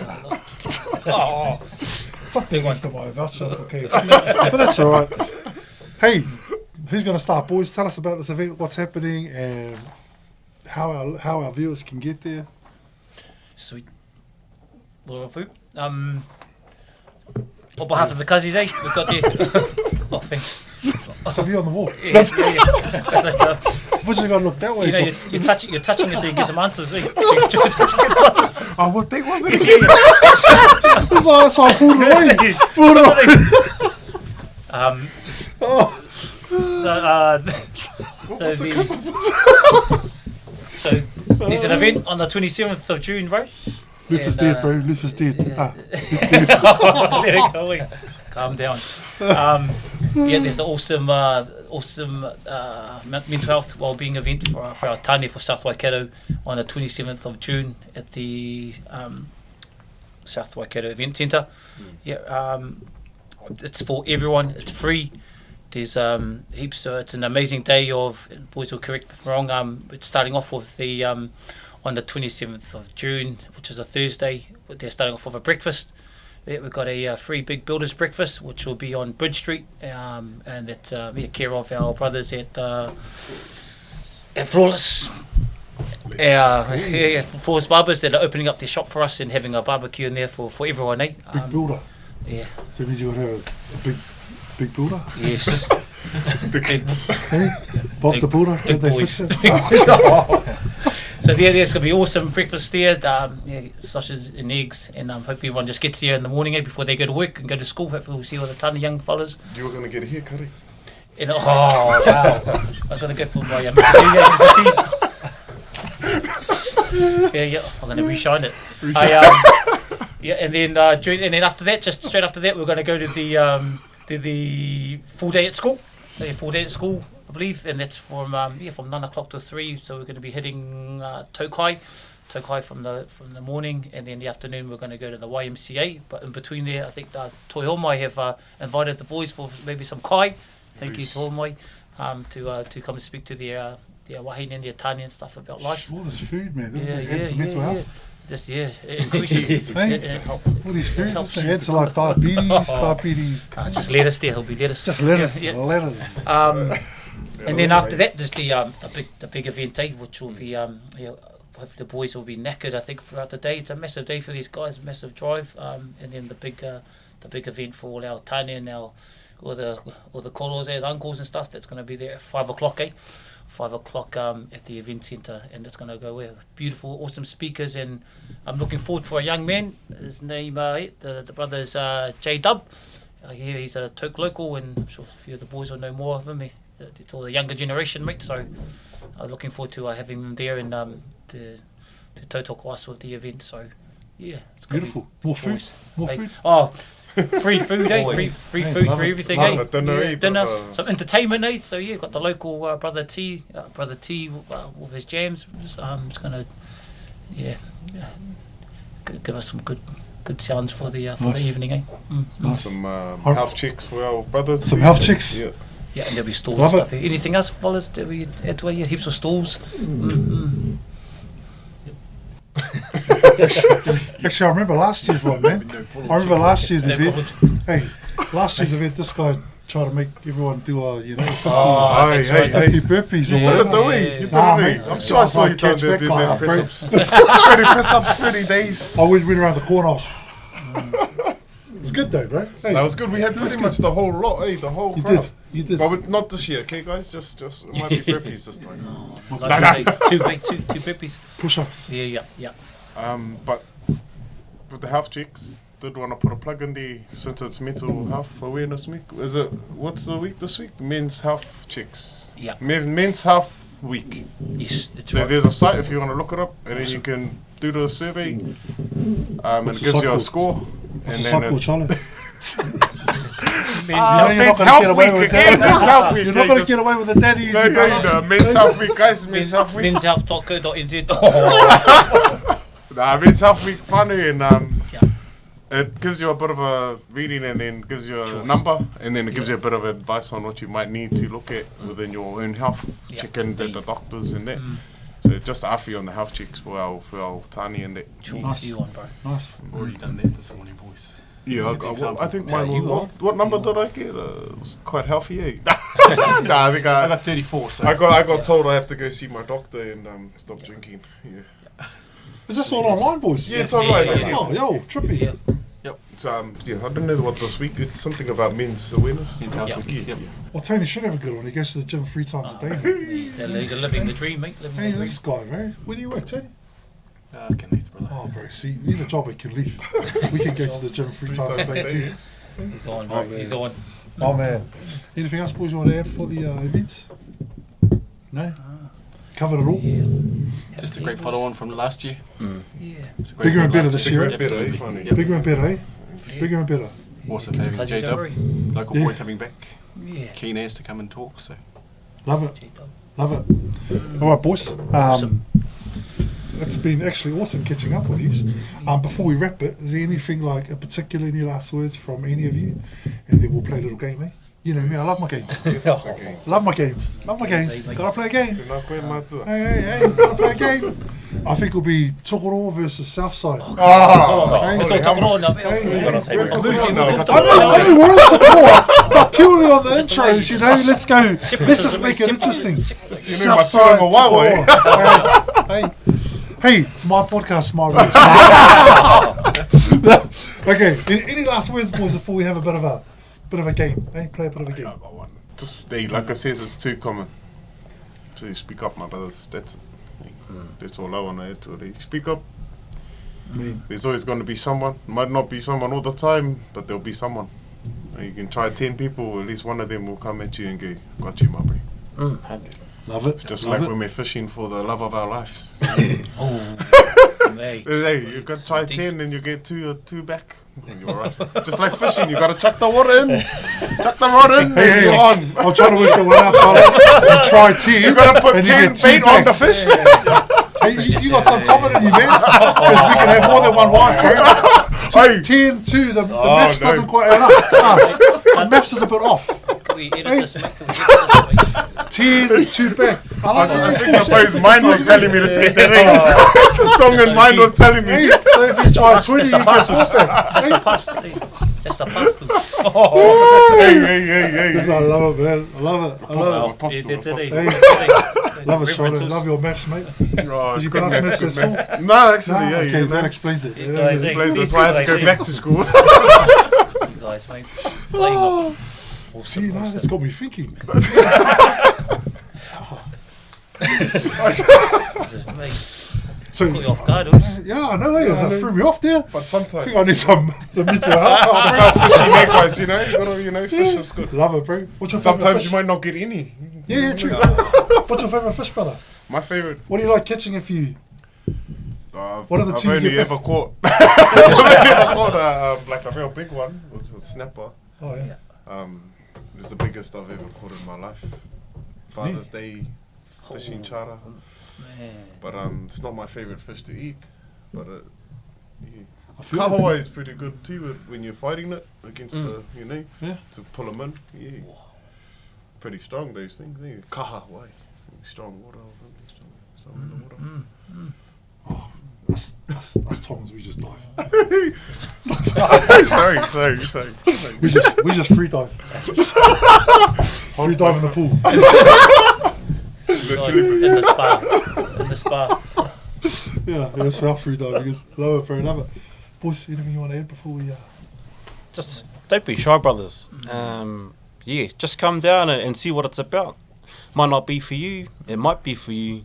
It's up there next to my voucher for KFC. But that's all right. Hey, who's going to start, boys? Tell us about this event, what's happening, and how our viewers can get there. Sweet. Little food. On behalf of the Cuzzies, we've got the... Oh, thanks. That's a view on the wall. Yeah. I've got to look that way. You're touching it so you get some answers, Oh, what thing was it again? That's why I pulled it away. So there's an event on the 27th of June, bro. Lufa's dead, bro. Lufa's dead. He's dead. Let it go. Calm down. There's the awesome mental health wellbeing event for our Tane for South Waikato on the 27th of June at the South Waikato Event Centre. It's for everyone. It's free. There's heaps. It's an amazing day of. Boys will correct me if I'm wrong. It's starting off with the on the 27th of June, which is a Thursday. They're starting off with a breakfast. We've got a free big builders breakfast, which will be on Bridge Street, and it's care of our brothers at Flawless. Flawless Barbers that are opening up their shop for us and having a barbecue in there for everyone. Big builder. Yeah. So means you have a big builder. Yes. Hey, Bob the builder. Did they fix it? So there's going to be awesome breakfast there, sausages and eggs, and hopefully everyone just gets there in the morning before they go to work and go to school. Hopefully we'll see all the ton of young fellas. You were going to get a haircut, And, wow. I was going to go for my I'm going to reshine it. And then after that, just straight after that, we're going to go to the full day at school. I believe, and that's from 9 o'clock to 3. So we're going to be hitting Tokai from the morning, and then the afternoon we're going to go to the YMCA. But in between there, I think Toi Homai have invited the boys for maybe some kai. Thank you, Toi Homai, to come and speak to their wahine and their tani and stuff about life. All this food, man, doesn't it add to mental health? Just it increases. All these food, doesn't it add to like diabetes. Just lettuce there. It'll be lettuce. Just lettuce. Lettuce. And then after that, there's the big event, which will be hopefully the boys will be knackered. I think throughout the day, it's a massive day for these guys, massive drive. And then the big event for all our tane and all the koros and uncles and stuff. That's going to be there at 5 o'clock, 5 o'clock at the event centre, and it's going to go with beautiful, awesome speakers, and I'm looking forward for a young man. His name, the brother is J-Dub. He's a Toke local, and I'm sure a few of the boys will know more of him. It's all the younger generation, mate, so I'm looking forward to having him there and to tautoko us with the event, so yeah. It's Beautiful. More food? More food? Oh, free food, eh? Free food for it. everything, Love eh? it. Dinner, some entertainment, eh? So yeah, got the local brother T with his jams. It's gonna, give us some good sounds for the evening, eh? Nice. Some health checks for our brothers. Some health checks? Yeah. Yeah, and there'll be stalls Love and stuff. it. Anything else, fellas, that we add to it? Yeah, heaps of stalls. Actually, I remember last year's one, man. I remember last year's No event. problem. Hey, last year's event, this guy tried to make everyone do 50, that's 50 right. burpees. Yeah. or whatever. Did it, didn't Nah, we? mate, I'm sure I saw you down catch there that doing guy them up, bro. press-ups. 30 press-ups, 30 days. I went around the corner. It's good though, bro. Hey, That was good. We had pretty much the whole lot, the whole you crowd. did. You did. But not this year, okay, guys? Just it might be burpees this time. Like two burpees. Push-ups. Yeah. But with the health checks, did want to put a plug in there since it's Mental Health Awareness Week. What's the week this week? Men's Health Checks. Yeah. Men's Health Week. Yes, that's So right. there's a site if you want to look it up, and then you can do the survey, and What's it the gives you a site score. What's And the then cycle, Charlie? Men's You're not Men's going to Health get away Week with again. that. Men's Health Week. You're not going to get away with the daddy easy, No, brother. Men's Health Week, guys. Men's Health Week. Men'shealth.co.nz. Men's Health Week funny, and Yeah. it gives you a bit of a reading, and then gives you a Choice. number, and then it gives you a bit of advice on what you might need to look at within your own health, Yeah. checking the doctors and that. So just afi on the health checks for our tani and that. Nice. You on, bro. Nice. Already done that this morning, boys. Yeah, Set the example. I think Yeah, mine you was, what number did I get? It was quite healthy, eh? Nah, I think I I got 34, so got told I have to go see my doctor and stop drinking. Yeah. Is this all online, boys? Yeah, it's online. Yeah. Oh, yo, trippy. Yeah. So, I don't know what this week. It's something about men's awareness. Men's Health Yeah. Week. Yep. Well, Tony should have a good one. He goes to the gym 3 times a day. He's living the dream, mate. Living Hey, the this dream. guy, bro. Where do you work, Tony? Can leave, brother. Oh, bro, see, we need a job we can leave. We can go to the gym 3 times a day too. He's on, Oh, bro. He's on. Oh, man. Anything else, boys, you want to add for the events? No? Covered it all? Yeah. Just a great follow-on from last year. Yeah. It's a great Bigger and event better last this year. year, eh? Absolutely. Funny. Yep. Bigger and better, eh? Bigger and better. Also having Kaji's J-Dub, Overy. local Yeah. boy coming back. Yeah. Keen as to come and talk, so Love it. J-Dub. Love it. All right, boys. Awesome. It's been actually awesome catching up with you. Before we wrap it, is there anything like in particular, any last words from any of you? And then we'll play a little game, eh? You know me, I love my games. Yes, the game. Love my games. Love my games. Gotta play a game. Tēnā koe mātua. Hey, gotta play a game. I think it'll be Tokoro versus Southside. Oh, Hey, it's all talking on now, Hey, mate. hey, We're gonna say we're we're talking moving. on We're now. talking I know we're all Tokoro, but purely on the Just intros, you know, let's go. Let's just make it interesting. You know, Matsura Mawawa, Hey, hey, it's my podcast, my rules. Okay, any last words, boys, before we have a bit of a game? Hey, play a bit of a game. I got one. Just, hey, like I said, it's too common. So you speak up, my brothers. That's it. That's all I want to add to it. You speak up. There's always going to be someone. Might not be someone all the time, but there'll be someone. And you can try 10 people, at least one of them will come at you and go, got you, my boy. Love it. It's just love like it. when we're fishing for the love of our lives. Oh, mate. Hey, you got to try 10 and you get two back. And you're right. Just like fishing, you got to chuck the water in. Chuck the rod in, Hey, and hey, you're on. I'm trying to work the one out, Charlie. You try 10. You got to put and you 10 get 2 bait on back. the fish. Hey, you got some Tommen in you, man. Because we can have more than one wife, bro. Hey. 10, 2, the Oh, maths no. doesn't quite add up. The maths is a bit off. Can we edit Hey. this, mate? Can we edit this, mate? 10, 2 back. I like I it. think I suppose mine was telling me to say that. The song in mine was telling Hey, me. so if you try 20, you That's the get 4 past. back. That's the past. That's the past. Hey. I love it, man. I love it. I love it. Yeah, that's it, Hey. eh? Love it, Charlie. References. Love your maths, mate. Oh, Did it's you good pass maths, maths good at school? maths. No, actually, No, yeah, okay, yeah. that explains it. Yeah, Yeah, guys, yeah. eh? Explains that's why I had to go back to school. You guys, mate. Oh, Awesome, see, now awesome. that's got me thinking. Mate, So, caught you off guard, Oos. yeah, I know. It threw me off there. But I sometimes, think I need some mental health. about fishing likewise, you know, fish is good. Love it, bro. What's your favorite Sometimes fish? you might not get any. Yeah, true. What's your favorite fish, brother? My favorite. What do you like catching if you? What are the I've two you only get ever caught. I've only ever caught like a real big one, which was a snapper. Oh yeah. It was the biggest I've ever caught in my life. Father's Day fishing charter. Man. But it's not my favorite fish to eat. But yeah. I feel Kahawa is pretty good too when you're fighting it against the, Yeah. to pull them in. Yeah. Pretty strong, those things. Yeah. Kahawa. Strong water or something. Strong in the water. Oh, us Tongs, we just dive. sorry. We just free dive. Free dive in the pool. In the spa. Yeah, that's our free dive because love it, bro, love it. Boys, anything you want to add before we? Just don't be shy, brothers. Yeah, just come down and see what it's about. Might not be for you, it might be for you.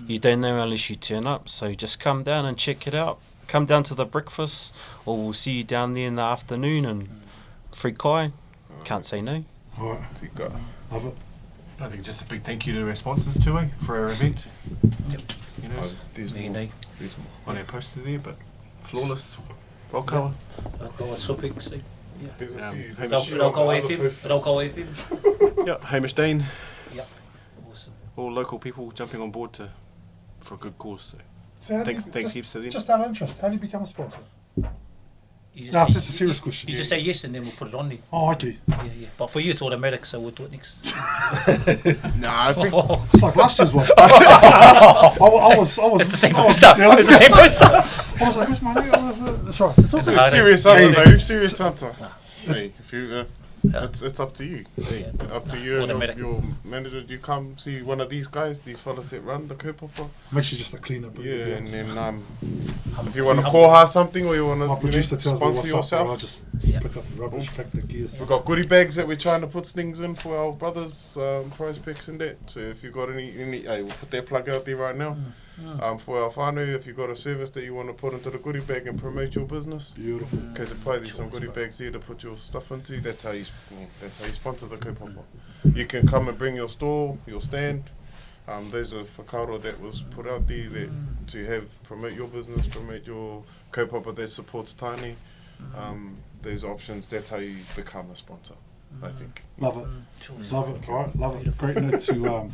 You don't know unless you turn up, so just come down and check it out. Come down to the breakfast, or we'll see you down there in the afternoon and free kai. Can't say no. All right, love it. I think just a big thank you to our sponsors too, for our event. Yep. You know, There's Me, more. no. There's more. on our poster there, but flawless. Roll colour. Alcoa Supic. There's a few. Alcoa FM. Yeah, Hamish Dean. Yep. Awesome. All local people jumping on board for a good cause. So So how do thanks just, heaps to them. Just out of interest, how do you become a sponsor? You No, it's just a serious question. You just say yes and then we'll put it on there. Oh, okay. Yeah. But for you it's automatic, so we'll do it next. Nah, I think It's like last year's one. I was. It's the same I was- poster. yeah, It's the same poster. I was like, what's my name? That's right. It's It's all a good. hard- serious Hey, answer, though. Serious answer. It's- Hey, if you, it's up to you. Hey, Yeah. up to you and Automatic. your manager. You come see one of these guys, these fellas that run the Kaupapa. Make sure just a clean up. Yeah, and then Hum- if you want to hum- call her something or you want My to producer tells me sponsor what's up, bro. I'll yourself, just Yeah. pick up the rubbish, pack the gears. we've got goodie bags that we're trying to put things in for our brothers, prize picks and that. So if you've got any, hey, we'll put that plug out there right now. For our whānau, if you've got a service that you want to put into the goodie bag and promote your business, Beautiful. okay, there's probably some goodie bags there to put your stuff into. That's how you sponsor the kaupapa. You can come and bring your store, your stand. There's a whakaaro that was put out there that to have promote your business, promote your kaupapa that supports Tāne. There's options. That's how you become a sponsor, I think. Love it. Love it. All right. Love it. Great note to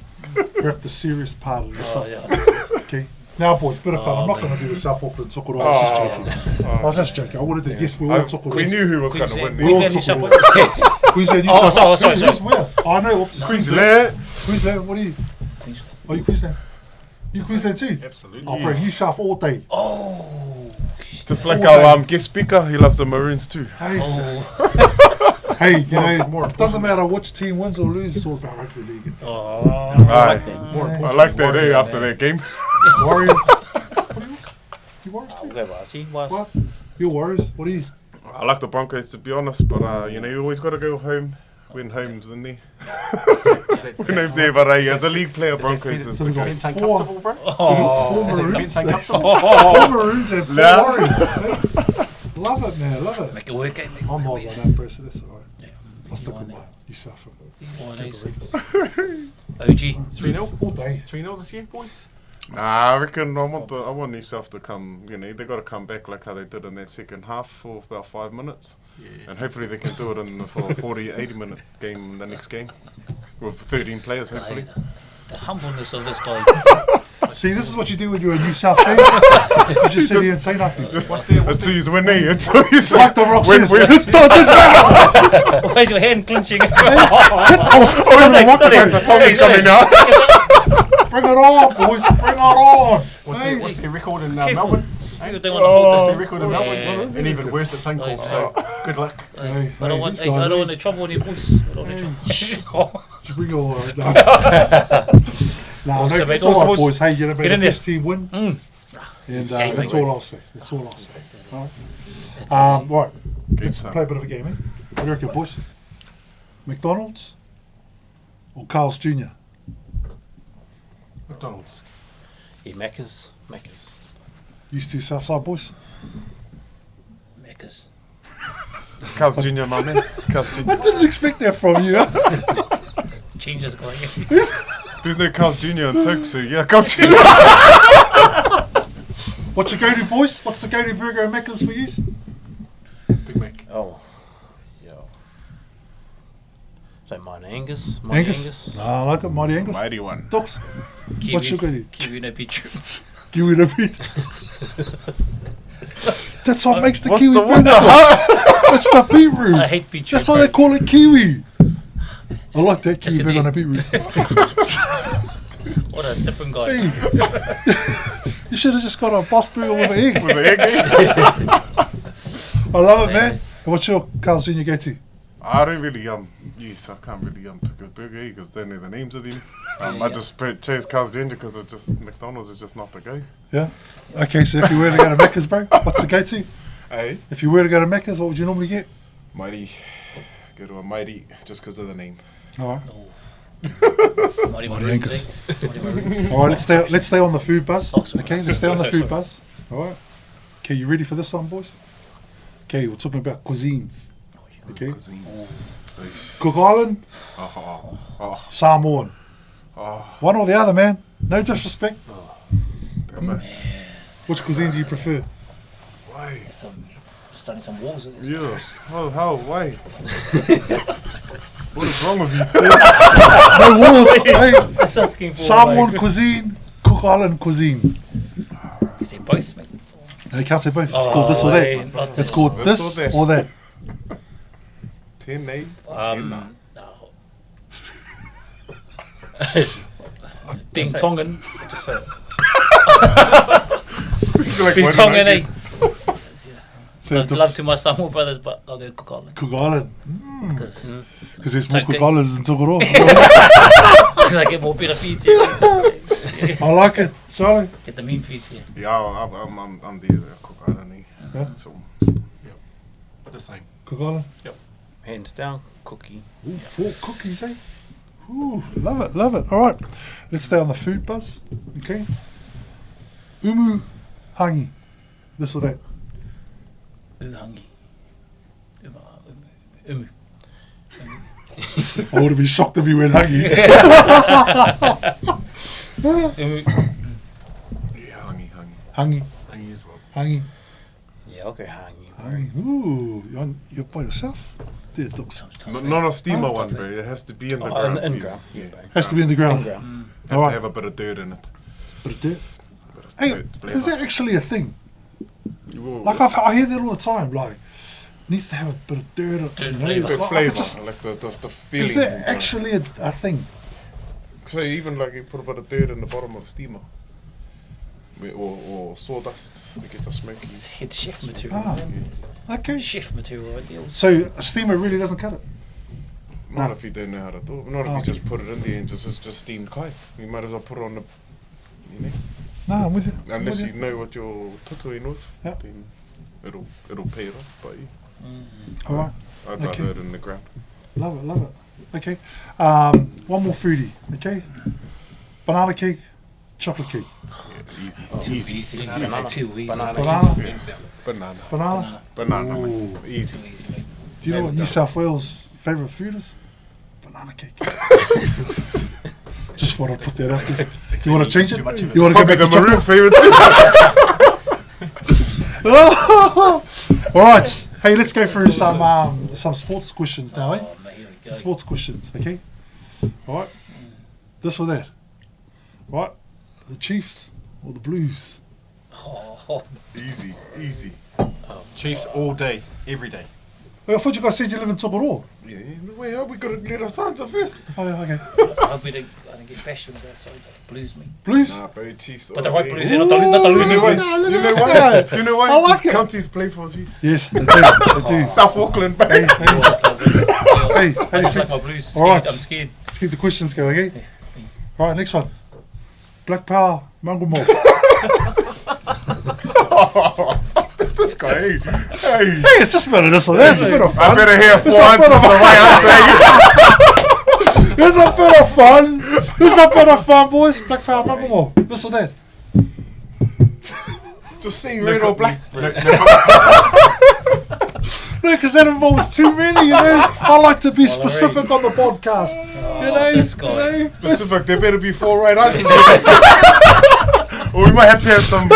wrap the serious part of this Oh, up. yeah. Okay. Now, boys, bit of fun. I'm not man. going to do the South Auckland Tokoro. I was just joking. I was just joking. I wanted to guess we're all Tokoro. We knew who was going to win. We're all Queensland, New Tokoro. Queensland, New Oh, South sorry. Wales. Where? I know. Queensland. Queensland. What are you? Queensland. Are you Queensland? You Queensland too? Absolutely. Oh, bro, New South all day. Oh. Just like All our day. guest speaker, he loves the Maroons too. Hey, Oh. hey, you know, it doesn't matter which team wins or loses. It's all about rugby league. Oh. Aye. like that. I like that, eh, after that game. Warriors. You Warriors too? Where was he? Was. What? You're Warriors. What are you? I like the Broncos, to be honest, but, you know, you always got to go home when home's in there. When home's there, but as a league player, Broncos is So the we've got goal. Fence four, uncomfortable, bro. four Is it Maroons. fence uncomfortable? Four Maroons and four Nah. Warriors. Hey, love it, man. Love it. Make it work, eh? Make it I'm work. hard like that, bro, so that's alright. Yeah. I'll stick You with want mine. You suffer. Oh, nice. Raiders. OG. 3-0. All day. 3-0 this year, boys. Nah, I reckon I want New South to come, you know, they got to come back like how they did in that second half for about 5 minutes. Yeah. And hopefully they can do it for a 40, 80-minute game in the next game. With 13 players, hopefully. The humbleness of this guy. See, this is what you do when you're a New South fan. You just sit here and say nothing. Until you win, eh? Until you Like the Rock says, win. it doesn't matter. Where's your hand clenching? Oh, the microphone. The Tommy's coming out. Bring it on, boys. Bring it on. Say, What's their record in Careful. Melbourne? You don't want to hold That's this. their record in Melbourne. Yeah. And even worse at Suncorp, so good luck. Hey, I hey, don't want. these I guys, don't eh? want the trouble in your voice. I don't want the trouble. Did you bring your... Nah, Awesome, no, mate. it's all right, Awesome, boys. Hey, you know, Get may the in there. best team win. And Exactly. that's all I'll say. That's all I'll say. All right. Right. Let's time. play a bit of a game, eh? What do you reckon, boys? McDonald's or Carl's Jr.? McDonald's. Yeah, Macca's. Macca's. Used to Southside boys. Macca's. Carl's Jr., my man. Carl's Jr. I didn't expect that from you. Changes going. There's no Carl's Jr. in Turk, so yeah, Carl's Jr. What's your go-to, boys? What's the go-to burger at Macca's for you? Big Mac. Oh, yeah. Don't mind Angus. Angus? Nah, I like it, Mighty Angus. Mighty one. Docs, Kiwi, what's your go-to? Kiwi no beetroot. Kiwi no beet. That's what makes the What's kiwi the burger. wonder? It's the beetroot. I hate beetroot. That's why they call it kiwi. I like that Yes, kiwi burger indeed. on a beetroot. What a different guy. Hey. You should have just got a boss burger with an egg. With the egg. I love it, man. What's your Carl's Jr. go-to? I don't really, yes, I can't really pick a burger because I don't know the names of them. I just chose Carl's Jr. because it's just, McDonald's is just not the go. Yeah. Okay, so if you were to go to Macca's, bro, what's the go-to? Hey? If you were to go to Macca's, what would you normally get? Mighty. Go to a Mighty just because of the name. All right. Mighty Mighty Angus. Maroons. All right, let's stay on the food buzz. Oh, sorry. Okay, let's stay on the food Sorry. buzz. All right. Okay, you ready for this one, boys? Okay, we're talking about cuisines. Okay. Cuisines. Cook Island, Oh, Samoan. oh, One or the other, man. No disrespect. damn it. Which cuisine do you prefer? Why? Starting some walls with this. Yeah. Oh, how? Why? What is wrong with you? No wars. Hey, That's asking for Samoan cuisine, Cook Island cuisine. Is it both, mate? No, you can't say both. It's called this or hey, that. not It's this. called This this or or that. 10, 8, No. Being Tongan. Being Tongan, eh? So I'd love to my Samoa brothers, but I'll go Cook Island. Cook Island. Because Because there's more Okay. Cook Islands than Tokoroa. I get more better feeds here. I like it. Charlie? Get the mean feeds here. Yeah, I'm the Cook Island. Yeah. So, But the same. Cook Island? Hands down, cookie. Ooh, 4 cookies, eh? Ooh, love it, love it. All right, let's stay on the food buzz. Okay. Umu hangi. This or that. Uhangi. Umu. I would have been shocked if you went hangi. Umu. yeah, hangi. Hangi, Hangi as well. hangi, Yeah, I'll go hangi. hangi. Ooh, you're by yourself? Dear ducks. Not a steamer one, bro. It has to be in the Oh, ground. in ground. Yeah, bro. Has to be in the ground. In ground. Have Alright. to have a bit of dirt in it. Bit of dirt. Bit of Hey, dirt flavour. is that actually a thing? Whoa, Like I hear that all the time. Like, needs to have a bit of dirt. Dirt flavour. the flavour. flavour, like the feeling. Is that actually a thing? So even like you put a bit of dirt in the bottom of the steamer, or sawdust to get the smoky. It's head chef material. Ah. man. Okay. Chef material right there. So a steamer really doesn't cut it. Not No. if you don't know how to do it. Not if Oh. you just put it in there and it's just steamed kai. You might as well put it on the, you know, No, I'm with you. I'm unless with you know what you're tutuing with, Yeah. then it'll pay it off. But All right. I'd Okay. rather it in the ground. Love it, love it. Okay. One more foodie. Okay. Banana cake, chocolate cake. Easy. Banana. Too easy. Banana. Banana, Hands down. banana. Banana. Ooh. Man. Easy. Mate. Do you know what Hands New down. South Wales' favourite food is? Banana cake. Just thought I'd put that out there. Do you want to change it? Too much of it. You want to go Probably back the to Maroons' chocolate? favourite too. All right. Hey, let's go through some sports questions now, eh? Oh, mate, here we go. Sports questions, okay? All right. This or that. Right. The Chiefs or the Blues? Oh, Easy. Chiefs all day, every day. Well, I thought you guys said you live in Tokoroa. Yeah. Wait, how we gotta let our sons up first? Oh, yeah, okay. I hope I don't get bashed with that. Sorry, that's blues me. Blues? Nah, bro, Chiefs. But the all right day. blues, not the losing You know blues. why? Let's You know go. why? Do you know why? I like These it. counties play for Chiefs. Yes, they do. They do. South Auckland, bro. Hey, hey, Hey, hey, I just hey, like my blues. Scared. Alright. I'm scared. let's keep the questions going, okay? All right, next one. Black Power, Mango Mob. This guy, hey. Hey, it's just a bit of this or that. It's a bit of I fun. better hear It's 4 a bit answers of- the way I'm saying it. It's a bit of fun. This up on the farm, boys. Black power, number one. This or that. Just see red or black. No, because that involves too many, you know. I like to be specific on the podcast. You know, this guy. you know. Specific, there better be 4 right answers. Or we might have to have some.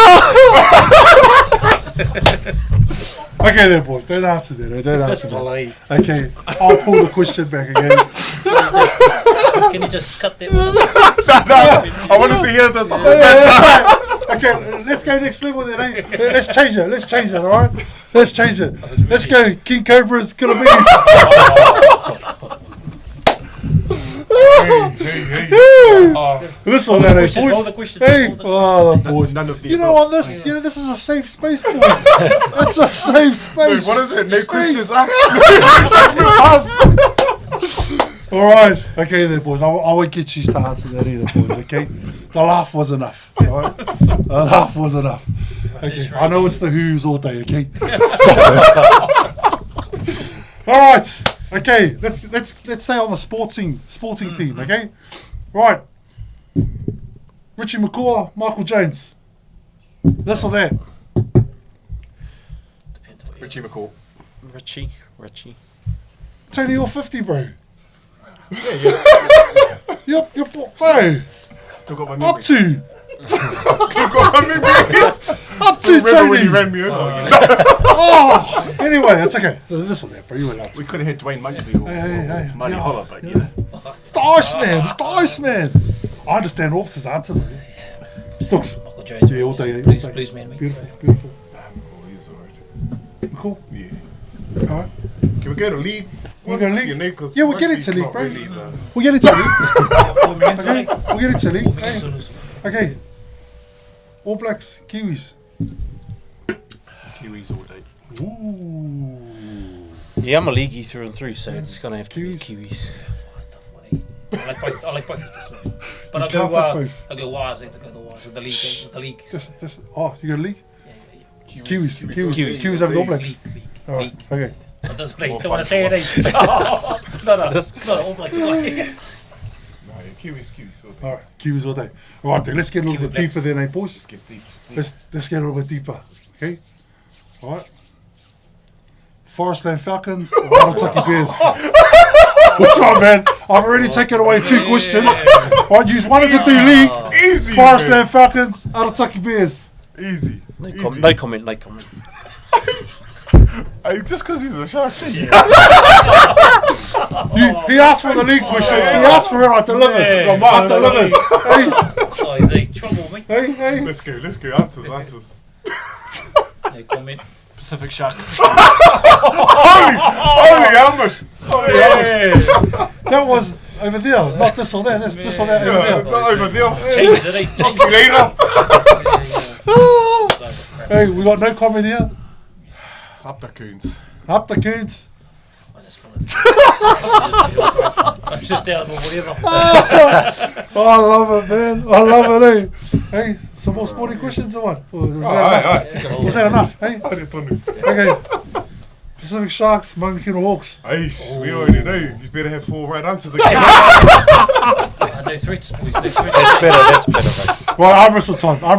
Okay then, boys, don't answer that. Don't answer that. Okay, I'll pull the question back again. Can you just cut that one? I wanted to hear the Okay, let's go next level then, eh? Let's change it, alright? Let's change it. Let's go, King Cobra's Kilometers. This or that, eh, boys? All the questions, Hey, all the boys. None of the You know what, this is a safe space, boys. It's a safe space. What is it? No questions asked. Alright, okay then, boys. I won't get you to answer that either, boys, okay? The laugh was enough, alright? The laugh was enough. Okay, I know it's the Who's all day, okay? Alright, okay, let's stay on the sporting theme, okay? Right. Richie McCaw, Michael Jones. This or that? Richie McCaw. Richie. Tony or 50, bro? You're bro. Still got my memory. Up to Remember Tony. when you ran me over? Oh, anyway, it's okay. So this one there, bro. You went up. We could have had Dwayne Munkley or Hey, Marty yeah, Holler, but yeah. It's the Iceman. It's the Iceman. I understand Orps' answer, bro. Looks. Michael Jones. Yeah, all day. Blues man, mate. Beautiful. Cool. Yeah. All right. Can we go to league? We'll go to league. You know, 'cause Yeah, we'll get rugby's into league, not bro. really We'll get into league. Okay, we'll get into league. Hey. Okay. All Blacks, Kiwis. Kiwis all day. Ooh. Yeah, I'm a leaguey through and through, so it's gonna have to be Kiwis. I like both. But You I can't pick both. go Wires. I go the Wires with the league. With the league. You got a league? Yeah. Kiwis over the All Blacks. All right. Okay. I don't want to say it. No, All Blacks. No, yeah, Kiwis all day. All right. Kiwis all day. All right, then let's get a little Kiwi bit Blacks. deeper then, eh, boys? Let's get deep. Let's get a little bit deeper. Okay. All right. Forestland Falcons, or Arataki Bears. What's up, man? I've already taken away 2 questions. I'd use 1 of the 2 league. Easy. Forestland Falcons, Arataki Bears. Easy. No Easy. comment. Hey, just because he's a shark, see? He asked for the league question. He asked for it. I delivered. Yeah. I delivered. Hey, Oh, he's a trouble, mate. hey. Let's go. Answers. No comment. Pacific Sharks. Holy, how much? That was over there, not this or that. This or that over Yeah, there. not over there. Changes it, eh? Not see later. Hey, we got no comment here. Up the coons. Up the Coons. I'm just out or whatever. Oh, I love it, man. I love it, eh? Hey, some more sporting questions or what? Or was that enough? Was that enough? Hey? Okay. Pacific Sharks, Mangakino Hawks. Aish, we already know. You better have 4 right answers again. No threats, boys. No threats. That's better, mate. Right, arm wrestle time. No.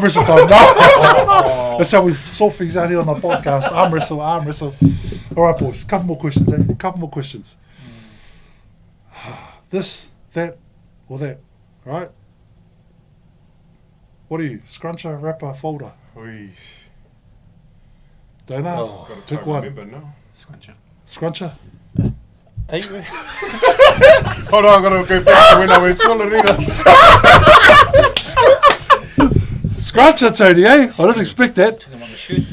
That's how we sort things out here on the podcast. Arm wrestle. All right, boys. Couple more questions, eh? Couple more questions. This, that, or that. Right? What are you? Scruncher, rapper, folder? Aish. Don't ask. Gotta try Pick to one. remember now. Scruncher? Hey, Hold on, I gotta go back to when I went Solariga. Scruncher, Tony, eh? I didn't expect that. Took him on the shoot.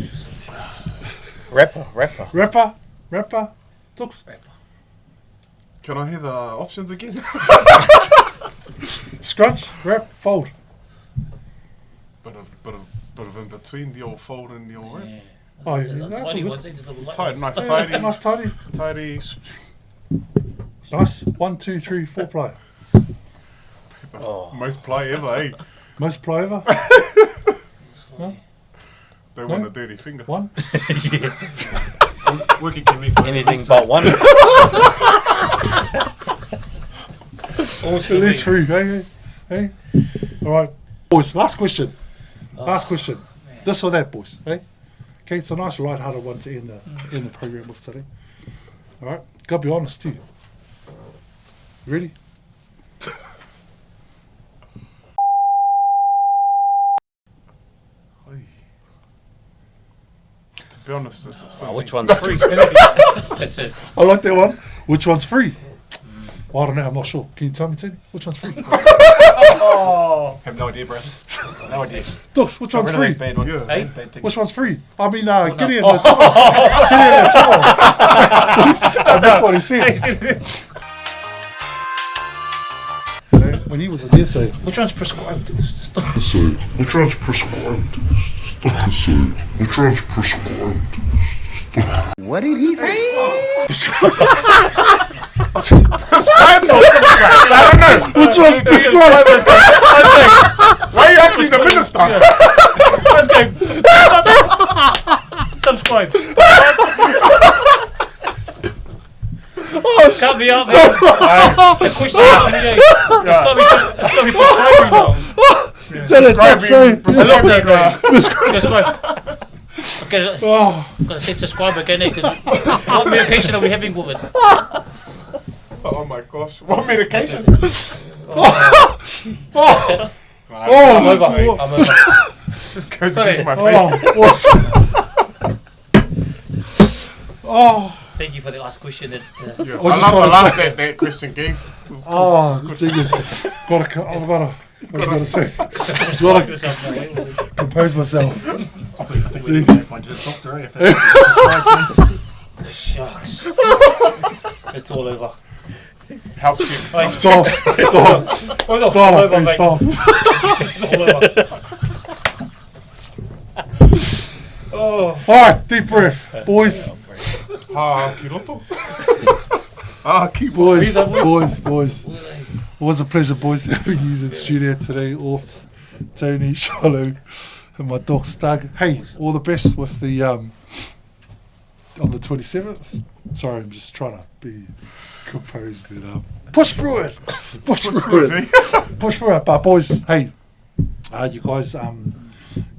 rapper. Rapper, Tooks. Can I hear the options again? Scrunch, rap, fold. Bit of in between the old fold and the old rap. Yeah. Oh, yeah, The that's all tiny good. ones, eh? The little light Tight, ones. nice, Yeah, tidy. nice, tidy. Tidy. Nice. 1, 2, 3, 4 player. Oh. Most play ever, eh? Most play ever. Don't want a dirty finger. 1. Working Kiwi. Anything but one. At least 3. Hey. Hey? All right. Boys, last question. Last question. This or that, boys. Hey? Okay, it's a nice light-hearted one to end the program with today. All right? Gotta be honest, too. You ready? To be honest, it's Which one's free? That's it. I like that one. Which one's free? Well, I don't know. I'm not sure. Can you tell me, Tony? Which one's free? Have no idea, bro. No idea. Dux, which one's free? Bad ones. Yeah. Bad things. Which one's free? I mean, Gideon the towel. Gideon the towel. That's what he said. When he was a dear say, Which one's prescribed? Which one's prescribed? Which one's prescribed? What did he say? prescribed or subscribed? I don't know. which one's prescribed? Why are you asking the minister? Let's go. Subscribe. Can't be up there. The question it's got to be prescribing now. Prescribe. Okay, gotta say subscribe again because what medication are we having with it? Oh my gosh. What medication? I'm over. Goes against my face. Thank you for the last question. That, Yeah. was just I trying to love that question gave. It was cool. Jesus. I was gonna say. Compose myself. See? Shucks. It's all over. Health checks. Stop. It's all over. All right, deep breath, boys. Kiroto. Boys. It was a pleasure, boys, having you in the studio today. Orps, Tony, Shiloh, and my dog Stug. Hey, all the best with the on the 27th. Sorry, I'm just trying to be composed and push through it. Push through it. But boys, hey, you guys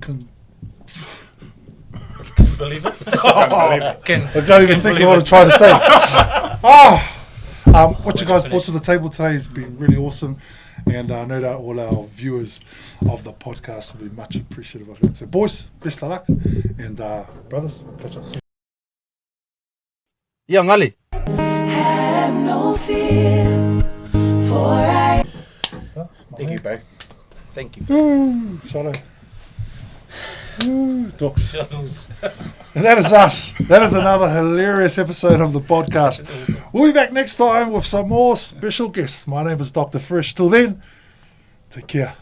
can. Believe it? I can't even think of what I'm trying to say. What you guys brought to the table today has been really awesome, and no doubt all our viewers of the podcast will be much appreciative of it. So, boys, best of luck, and brothers, catch up soon. Yeah, Ngali. Have no fear, for I. Thank you, bro. Thank you. Ooh, Shiloh. Ooh, Dux. And that is us. That is another hilarious episode of the podcast. We'll be back next time with some more special guests. My name is Dr. Fresh. Till then, take care.